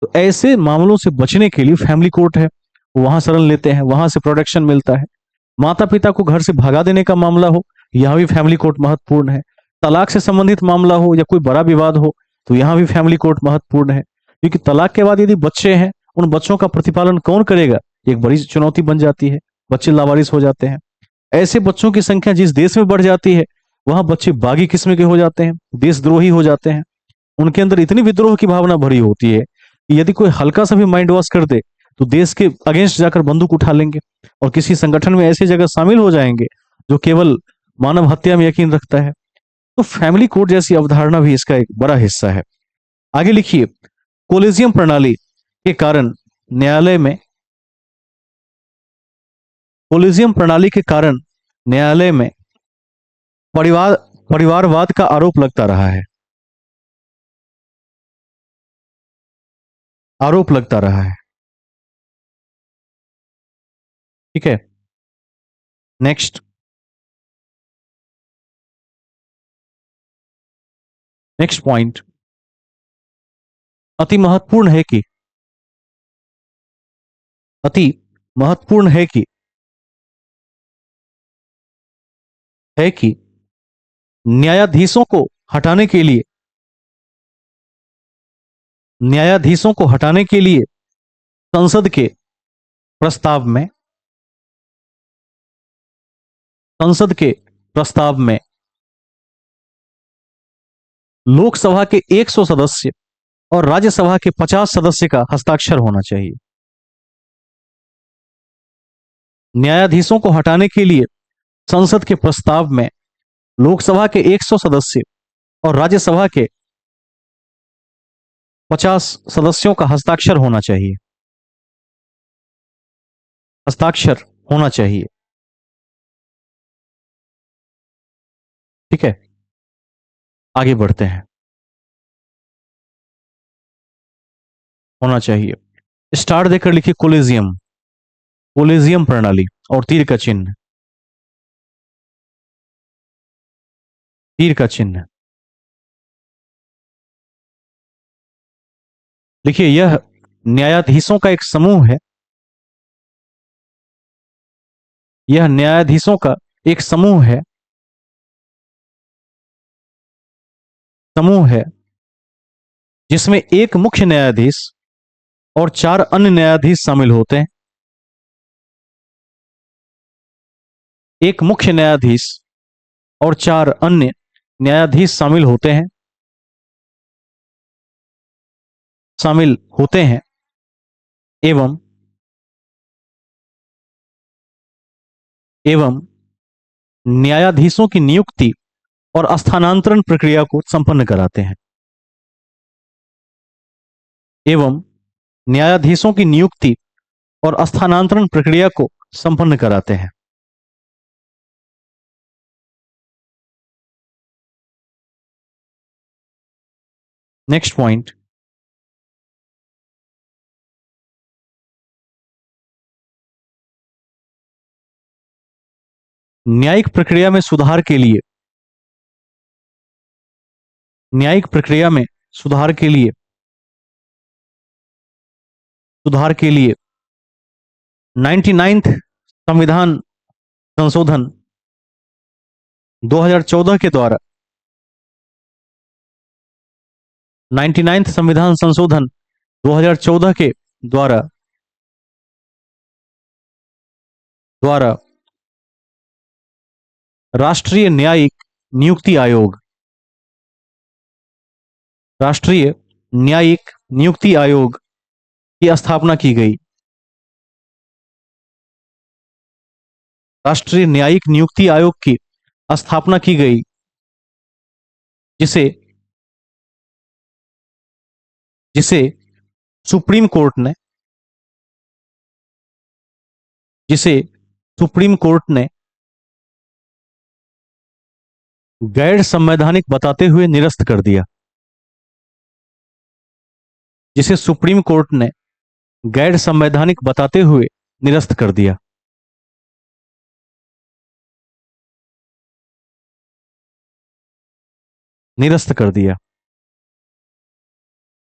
तो ऐसे मामलों से बचने के लिए फैमिली कोर्ट है, वहां शरण लेते हैं, वहां से प्रोटेक्शन मिलता है। माता पिता को घर से भगा देने का मामला हो, यहाँ भी फैमिली कोर्ट महत्वपूर्ण है। तलाक से संबंधित मामला हो या कोई बड़ा विवाद हो, तो यहाँ भी फैमिली कोर्ट महत्वपूर्ण है। क्योंकि तलाक के बाद यदि बच्चे हैं, उन बच्चों का प्रतिपालन कौन करेगा, एक बड़ी चुनौती बन जाती है। बच्चे लावारिस हो जाते हैं। ऐसे बच्चों की संख्या जिस देश में बढ़ जाती है, वहां बच्चे बागी किस्म के हो जाते हैं, देशद्रोही हो जाते हैं। उनके अंदर इतनी विद्रोह की भावना भरी होती है कि यदि कोई हल्का सा भी माइंड वॉश कर दे, तो देश के अगेंस्ट जाकर बंदूक उठा लेंगे और किसी संगठन में ऐसी जगह शामिल हो जाएंगे जो केवल मानव हत्या में यकीन रखता है। तो फैमिली कोर्ट जैसी अवधारणा भी इसका एक बड़ा हिस्सा है। आगे लिखिए, कोलेजियम प्रणाली के कारण न्यायालय में कोलेजियम प्रणाली के कारण न्यायालय में परिवार परिवारवाद का आरोप लगता रहा है। आरोप लगता रहा है। ठीक है। नेक्स्ट। नेक्स्ट पॉइंट, अति महत्वपूर्ण है कि अति महत्वपूर्ण है कि न्यायाधीशों को हटाने के लिए न्यायाधीशों को हटाने के लिए संसद के प्रस्ताव में संसद के प्रस्ताव में लोकसभा के 100 सदस्य और राज्यसभा के 50 सदस्य का हस्ताक्षर होना चाहिए। न्यायाधीशों को हटाने के लिए संसद के प्रस्ताव में लोकसभा के 100 सदस्य और राज्यसभा के 50 सदस्यों का हस्ताक्षर होना चाहिए। हस्ताक्षर होना चाहिए। ठीक है, आगे बढ़ते हैं। होना चाहिए। स्टार देकर लिखिए कोलेजियम। कोलेजियम प्रणाली और तीर का चिन्ह। तीर का चिन्ह लिखिए, यह न्यायाधीशों का एक समूह है। यह न्यायाधीशों का एक समूह है जिसमें एक मुख्य न्यायाधीश और 4 अन्य न्यायाधीश शामिल होते हैं। एक मुख्य न्यायाधीश और 4 अन्य न्यायाधीश शामिल होते हैं एवं एवं न्यायाधीशों की नियुक्ति और स्थानांतरण प्रक्रिया को संपन्न कराते हैं। एवं न्यायाधीशों की नियुक्ति और स्थानांतरण प्रक्रिया को संपन्न कराते हैं। नेक्स्ट पॉइंट, न्यायिक प्रक्रिया में सुधार के लिए न्यायिक प्रक्रिया में सुधार के लिए सुधार के लिए 99th संविधान संशोधन 2014 के द्वारा 99th संविधान संशोधन 2014 के द्वारा द्वारा राष्ट्रीय न्यायिक नियुक्ति आयोग राष्ट्रीय न्यायिक नियुक्ति आयोग की स्थापना की गई। राष्ट्रीय न्यायिक नियुक्ति आयोग की स्थापना की गई, जिसे जिसे सुप्रीम कोर्ट ने जिसे सुप्रीम कोर्ट ने गैर संवैधानिक बताते हुए निरस्त कर दिया। जिसे सुप्रीम कोर्ट ने गैर संवैधानिक बताते हुए निरस्त कर दिया। निरस्त कर दिया।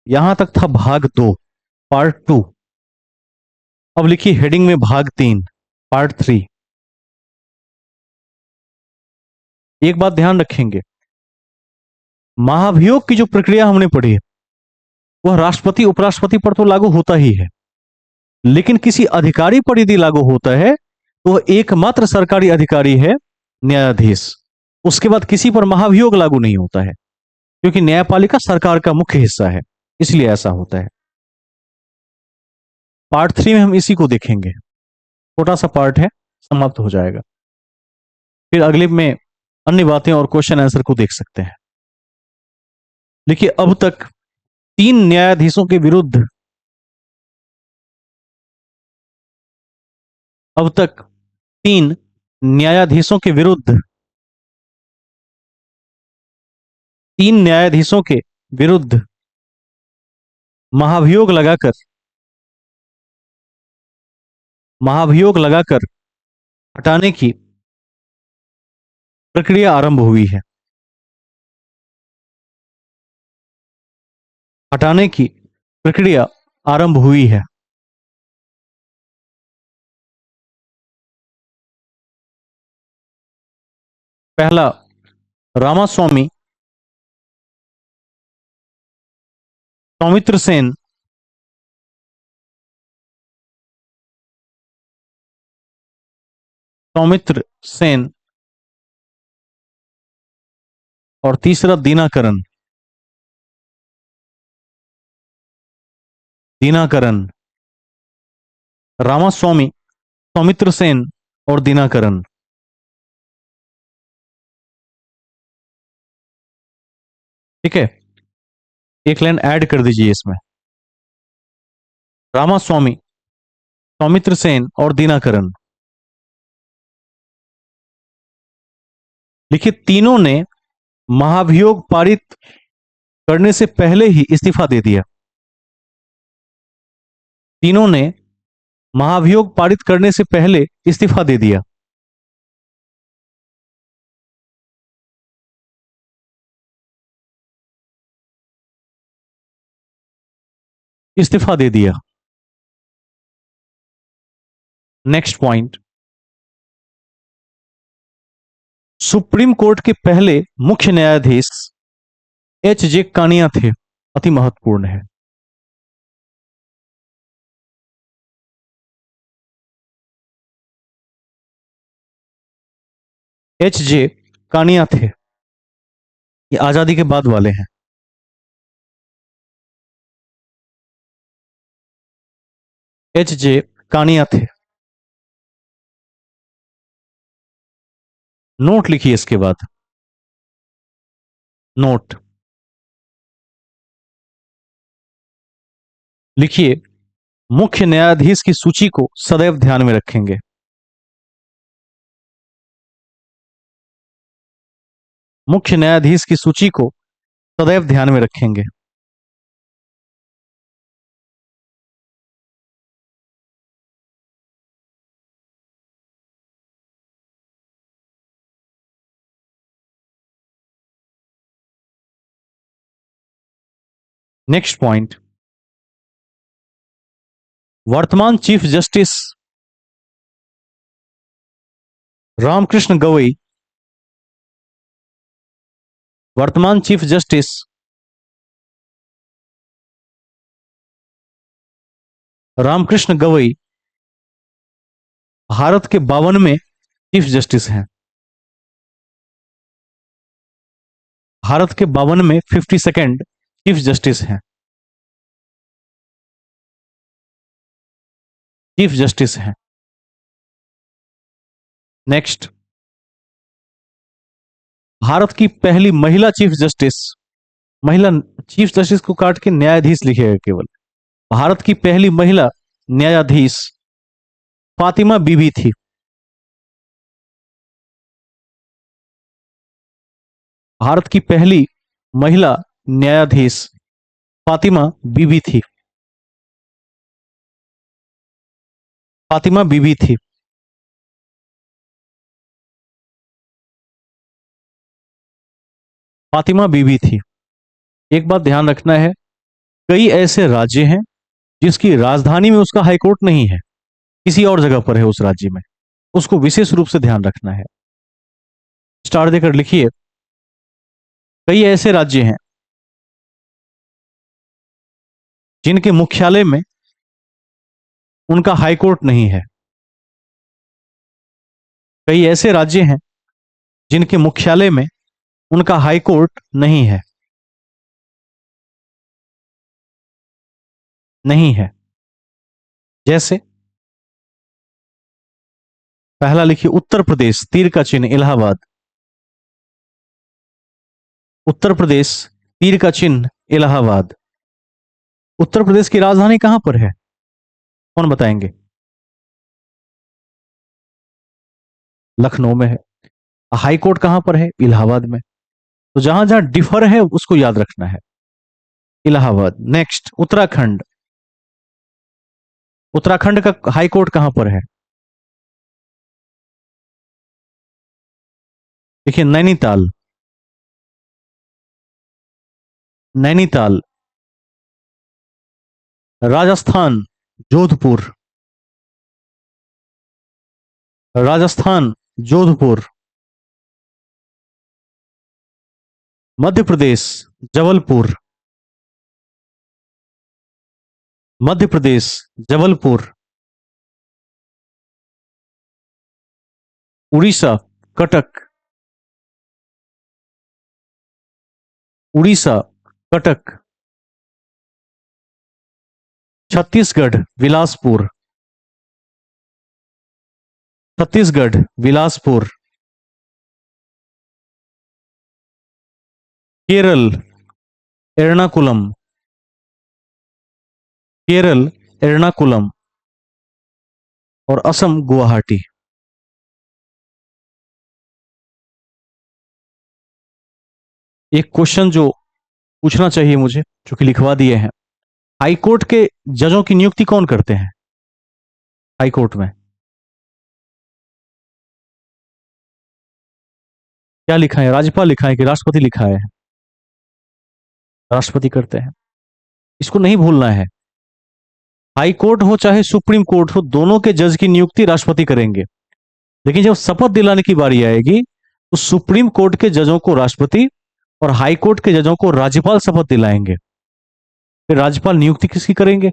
यहां तक था भाग 2, पार्ट 2। अब लिखिए हेडिंग में भाग 3, पार्ट 3। एक बात ध्यान रखेंगे, महाभियोग की जो प्रक्रिया हमने पढ़ी है वह राष्ट्रपति उपराष्ट्रपति पर तो लागू होता ही है, लेकिन किसी अधिकारी पर यदि लागू होता है तो वह एकमात्र सरकारी अधिकारी है न्यायाधीश। उसके बाद किसी पर महाभियोग लागू नहीं होता है, क्योंकि न्यायपालिका सरकार का मुख्य हिस्सा है, इसलिए ऐसा होता है। पार्ट 3 में हम इसी को देखेंगे, छोटा सा पार्ट है, समाप्त हो जाएगा। फिर अगले में अन्य बातें और क्वेश्चन आंसर को देख सकते हैं। देखिए अब तक 3 न्यायाधीशों के विरुद्ध अब तक 3 न्यायाधीशों के विरुद्ध 3 न्यायाधीशों के विरुद्ध महाभियोग लगाकर हटाने की प्रक्रिया आरंभ हुई है। हटाने की प्रक्रिया आरंभ हुई है। पहला, रामास्वामी सौमित्र सेन सौमित्र सेन और तीसरा दिनाकरन दिनाकरन रामास्वामी, सौमित्र सेन और दिनाकरन। ठीक है, एक लाइन ऐड कर दीजिए इसमें, रामास्वामी, सौमित्र सेन और दिनाकरन। लिखिए तीनों ने महाभियोग पारित करने से पहले ही इस्तीफा दे दिया। तीनों ने महाभियोग पारित करने से पहले इस्तीफा दे दिया। इस्तीफा दे दिया। नेक्स्ट पॉइंट, सुप्रीम कोर्ट के पहले मुख्य न्यायाधीश एच.जे. कानिया थे, अति महत्वपूर्ण है। एच.जे. कानिया थे, ये आजादी के बाद वाले हैं। एच.जे. कानिया थे। नोट लिखिए इसके बाद, नोट लिखिए, मुख्य न्यायाधीश की सूची को सदैव ध्यान में रखेंगे। मुख्य न्यायाधीश की सूची को सदैव ध्यान में रखेंगे। नेक्स्ट पॉइंट, वर्तमान चीफ जस्टिस रामकृष्ण गवई वर्तमान चीफ जस्टिस रामकृष्ण गवई भारत के 52वें चीफ जस्टिस हैं। भारत के 52वें 52nd चीफ जस्टिस हैं। चीफ जस्टिस हैं। नेक्स्ट, भारत की पहली महिला चीफ जस्टिस, महिला चीफ जस्टिस को काट के न्यायाधीश लिखेगा केवल। भारत की पहली महिला न्यायाधीश फातिमा बीबी थी। भारत की पहली महिला न्यायाधीश फातिमा बीबी थी। फातिमा बीबी थी। फातिमा बीबी थी। एक बात ध्यान रखना है, कई ऐसे राज्य हैं जिसकी राजधानी में उसका हाईकोर्ट नहीं है, किसी और जगह पर है उस राज्य में, उसको विशेष रूप से ध्यान रखना है। स्टार देकर लिखिए, कई ऐसे राज्य हैं जिनके मुख्यालय में उनका हाईकोर्ट नहीं है। कई ऐसे राज्य हैं जिनके मुख्यालय में उनका हाईकोर्ट नहीं है। नहीं है। जैसे पहला लिखिए, उत्तर प्रदेश, तीर का चिन्ह इलाहाबाद। उत्तर प्रदेश, तीर का चिन्ह इलाहाबाद। उत्तर प्रदेश की राजधानी कहां पर है, कौन बताएंगे? लखनऊ में है। हाई कोर्ट कहां पर है? इलाहाबाद में। तो जहां जहां डिफर है उसको याद रखना है, इलाहाबाद। नेक्स्ट, उत्तराखंड। उत्तराखंड का हाई कोर्ट कहां पर है? देखिए, नैनीताल। नैनीताल। राजस्थान, जोधपुर। राजस्थान, जोधपुर। मध्य प्रदेश, जबलपुर। मध्य प्रदेश, जबलपुर। उड़ीसा, कटक। उड़ीसा, कटक। छत्तीसगढ़, बिलासपुर। छत्तीसगढ़, बिलासपुर। केरल, एर्नाकुलम। केरल, एर्नाकुलम। और असम, गुवाहाटी। एक क्वेश्चन जो पूछना चाहिए मुझे, जो कि लिखवा दिए हैं, हाईकोर्ट के जजों की नियुक्ति कौन करते हैं हाईकोर्ट में? क्या लिखा है, राज्यपाल लिखा है कि राष्ट्रपति लिखा है? राष्ट्रपति करते हैं। इसको नहीं भूलना है, हाई कोर्ट हो चाहे सुप्रीम कोर्ट हो, दोनों के जज की नियुक्ति राष्ट्रपति करेंगे। लेकिन जब शपथ दिलाने की बारी आएगी तो सुप्रीम कोर्ट के जजों को राष्ट्रपति और हाई कोर्ट के जजों को राज्यपाल शपथ दिलाएंगे। फिर राज्यपाल नियुक्ति किसकी करेंगे?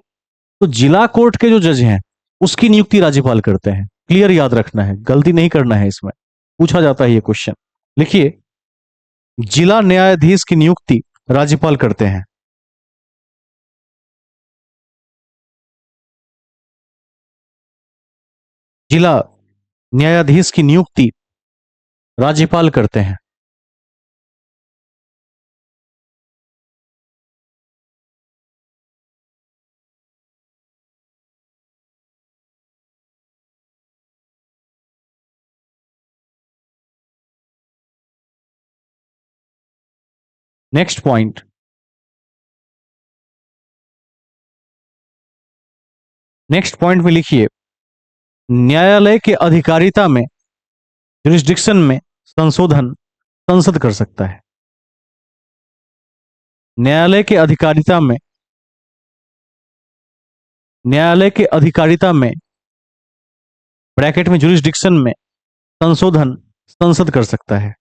तो जिला कोर्ट के जो जज हैं उसकी नियुक्ति राज्यपाल करते हैं। क्लियर, याद रखना है, गलती नहीं करना है, इसमें पूछा जाता है ये क्वेश्चन। लिखिए, जिला न्यायाधीश की नियुक्ति राज्यपाल करते हैं। जिला न्यायाधीश की नियुक्ति राज्यपाल करते हैं। नेक्स्ट पॉइंट, नेक्स्ट पॉइंट में लिखिए, न्यायालय के अधिकारिता में, जुरिस्डिक्शन में संशोधन संसद कर सकता है। न्यायालय के अधिकारिता में, न्यायालय के अधिकारिता में ब्रैकेट में जुरिस्डिक्शन में संशोधन संसद कर सकता है।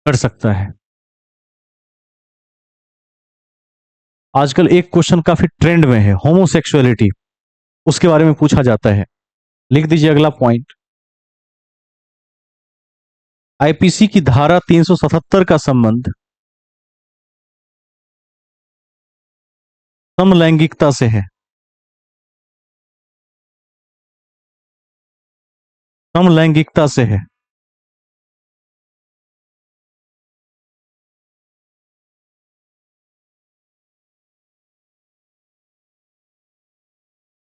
कर सकता है। आजकल एक क्वेश्चन काफी ट्रेंड में है, होमोसेक्सुअलिटी, उसके बारे में पूछा जाता है। लिख दीजिए अगला पॉइंट, आईपीसी की धारा 377 का संबंध समलैंगिकता से है। समलैंगिकता से है।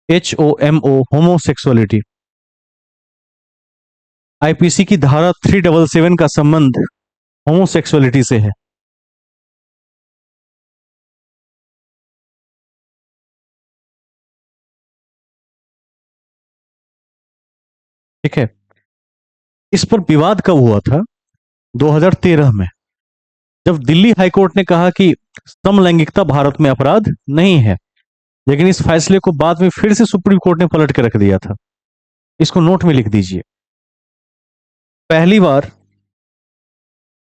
HOMO, homosexuality. आईपीसी की धारा 377 का संबंध होमोसेक्सुअलिटी से है। ठीक है। इस पर विवाद कब हुआ था? 2013 में, जब दिल्ली हाईकोर्ट ने कहा कि समलैंगिकता भारत में अपराध नहीं है। लेकिन इस फैसले को बाद में फिर से सुप्रीम कोर्ट ने पलट के रख दिया था। इसको नोट में लिख दीजिए। पहली बार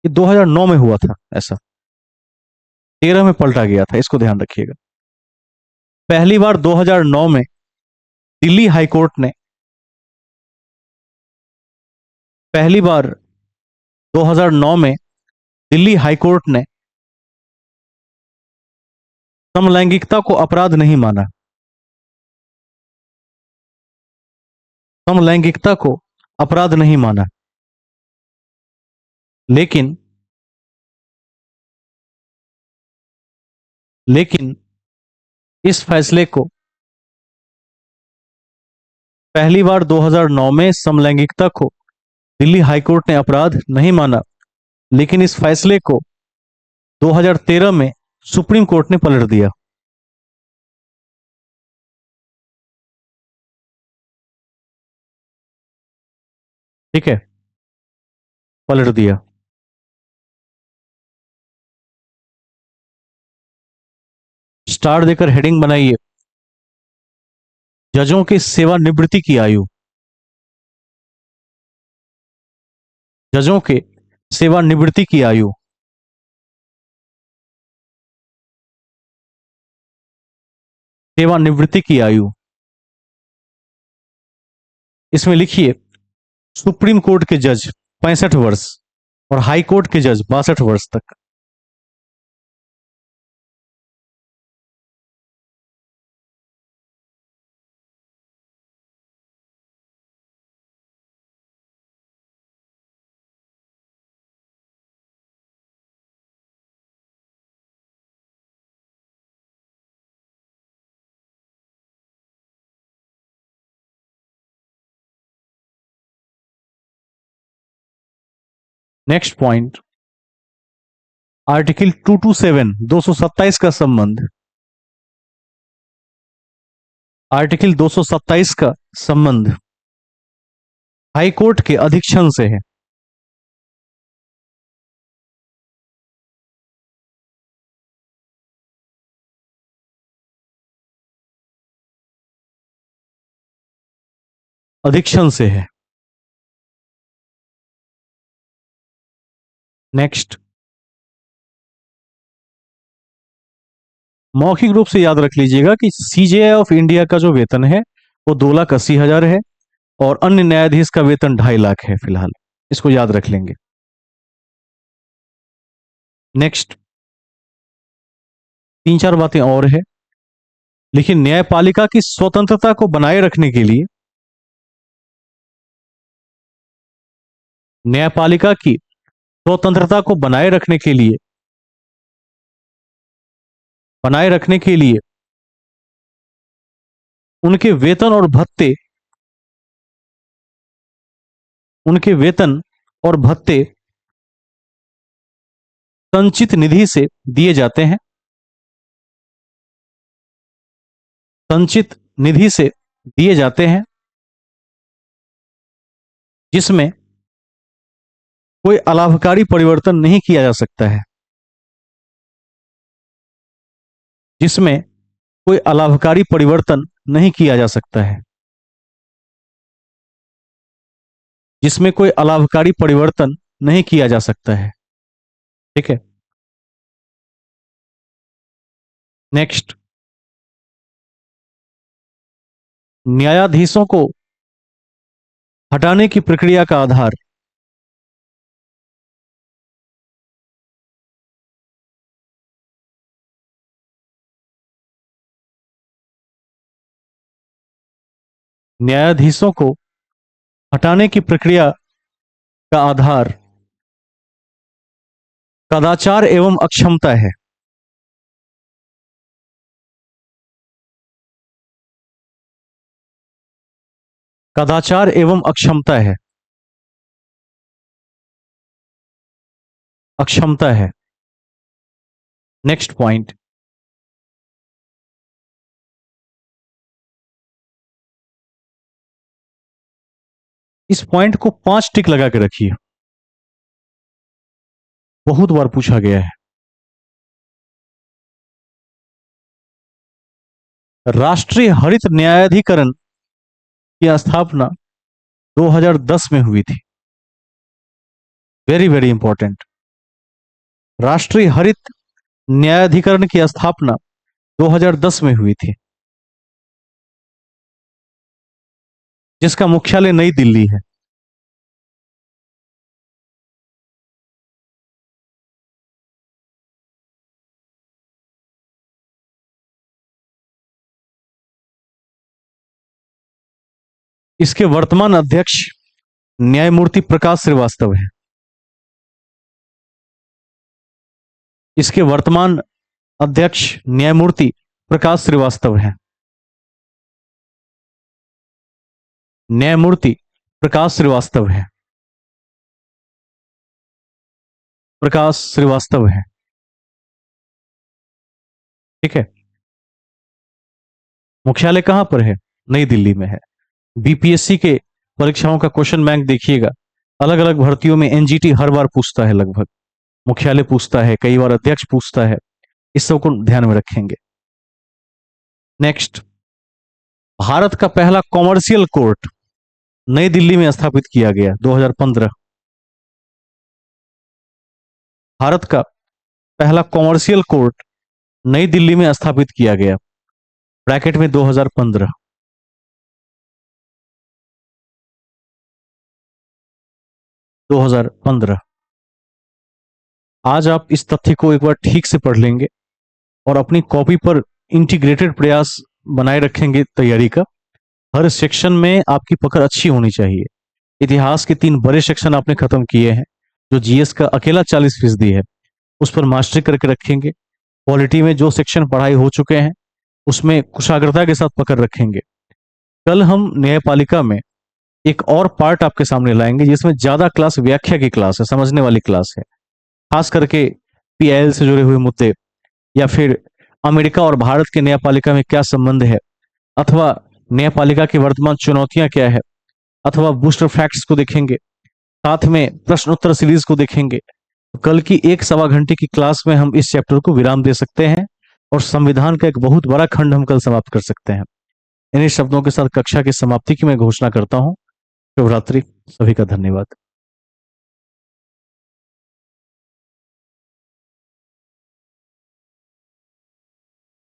ये 2009 में हुआ था ऐसा, 13 में पलटा गया था, इसको ध्यान रखिएगा। पहली बार 2009 में दिल्ली हाईकोर्ट ने, पहली बार 2009 में दिल्ली हाईकोर्ट ने समलैंगिकता को अपराध नहीं माना। समलैंगिकता को अपराध नहीं माना। लेकिन लेकिन इस फैसले को पहली बार 2009 में समलैंगिकता को दिल्ली हाईकोर्ट ने अपराध नहीं माना, लेकिन इस फैसले को 2013 में सुप्रीम कोर्ट ने पलट दिया। ठीक है, पलट दिया। स्टार देकर हेडिंग बनाइए, जजों की सेवानिवृत्ति की आयु। जजों के सेवानिवृत्ति की आयु। सेवानिवृत्ति की आयु। इसमें लिखिए, सुप्रीम कोर्ट के जज 65 वर्ष और हाई कोर्ट के जज 62 वर्ष तक। नेक्स्ट पॉइंट, आर्टिकल 227 227 का संबंध। आर्टिकल 227 का संबंध हाई कोर्ट के अधीक्षण से है। अधीक्षण से है। नेक्स्ट, मौखिक रूप से याद रख लीजिएगा कि सीजेआई ऑफ इंडिया का जो वेतन है वो 2,80,000 है और अन्य न्यायाधीश का वेतन 2.5 लाख है फिलहाल। इसको याद रख लेंगे। नेक्स्ट, 3-4 बातें और है। लेकिन न्यायपालिका की स्वतंत्रता को बनाए रखने के लिए, न्यायपालिका की स्वतंत्रता को बनाए रखने के लिए उनके वेतन और भत्ते, उनके वेतन और भत्ते संचित निधि से दिए जाते हैं। संचित निधि से दिए जाते हैं, जिसमें कोई अलाभकारी परिवर्तन नहीं किया जा सकता है। जिसमें कोई अलाभकारी परिवर्तन नहीं किया जा सकता है। जिसमें कोई अलाभकारी परिवर्तन नहीं किया जा सकता है। ठीक है। नेक्स्ट, न्यायाधीशों को हटाने की प्रक्रिया का आधार। न्यायाधीशों को हटाने की प्रक्रिया का आधार कदाचार एवं अक्षमता है। कदाचार एवं अक्षमता है। अक्षमता है। नेक्स्ट पॉइंट, इस पॉइंट को 5 टिक लगा के रखिए, बहुत बार पूछा गया है। राष्ट्रीय हरित न्यायाधिकरण की स्थापना 2010 में हुई थी। Very very important. राष्ट्रीय हरित न्यायाधिकरण की स्थापना 2010 में हुई थी, जिसका मुख्यालय नई दिल्ली है। इसके वर्तमान अध्यक्ष न्यायमूर्ति प्रकाश श्रीवास्तव हैं। इसके वर्तमान अध्यक्ष न्यायमूर्ति प्रकाश श्रीवास्तव हैं। न्यायमूर्ति प्रकाश श्रीवास्तव हैं। प्रकाश श्रीवास्तव हैं। ठीक है। मुख्यालय कहां पर है? नई दिल्ली में है। बीपीएससी के परीक्षाओं का क्वेश्चन बैंक देखिएगा, अलग अलग भर्तियों में एनजीटी हर बार पूछता है, लगभग मुख्यालय पूछता है, कई बार अध्यक्ष पूछता है। इस सब को ध्यान में रखेंगे। नेक्स्ट, भारत का पहला कॉमर्शियल कोर्ट नई दिल्ली में स्थापित किया गया 2015। भारत का पहला कॉमर्शियल कोर्ट नई दिल्ली में स्थापित किया गया, ब्रैकेट में 2015। 2015। आज आप इस तथ्य को एक बार ठीक से पढ़ लेंगे और अपनी कॉपी पर इंटीग्रेटेड प्रयास बनाए रखेंगे तैयारी का। हर सेक्शन में आपकी पकड़ अच्छी होनी चाहिए। इतिहास के 3 बड़े सेक्शन आपने खत्म किए हैं, जो जीएस का अकेला 40% है, उस पर मास्टरी करके रखेंगे। पॉलिटी में जो सेक्शन पढ़ाई हो चुके हैं उसमें कुशाग्रता के साथ पकड़ रखेंगे। कल हम न्यायपालिका में एक और पार्ट आपके सामने लाएंगे, जिसमें ज्यादा क्लास व्याख्या की क्लास है, समझने वाली क्लास है। खास करके पीआईएल से जुड़े हुए मुद्दे, या फिर अमेरिका और भारत के न्यायपालिका में क्या संबंध है, अथवा न्यायपालिका की वर्तमान चुनौतियां क्या है, अथवा बूस्टर फैक्ट्स को देखेंगे, साथ में प्रश्न उत्तर सीरीज को देखेंगे। तो कल की 1-1.25 घंटे की क्लास में हम इस चैप्टर को विराम दे सकते हैं और संविधान का एक बहुत बड़ा खंड हम कल समाप्त कर सकते हैं। इन्हीं शब्दों के साथ कक्षा की समाप्ति की मैं घोषणा करता हूं। शुभ रात्रि, सभी का धन्यवाद।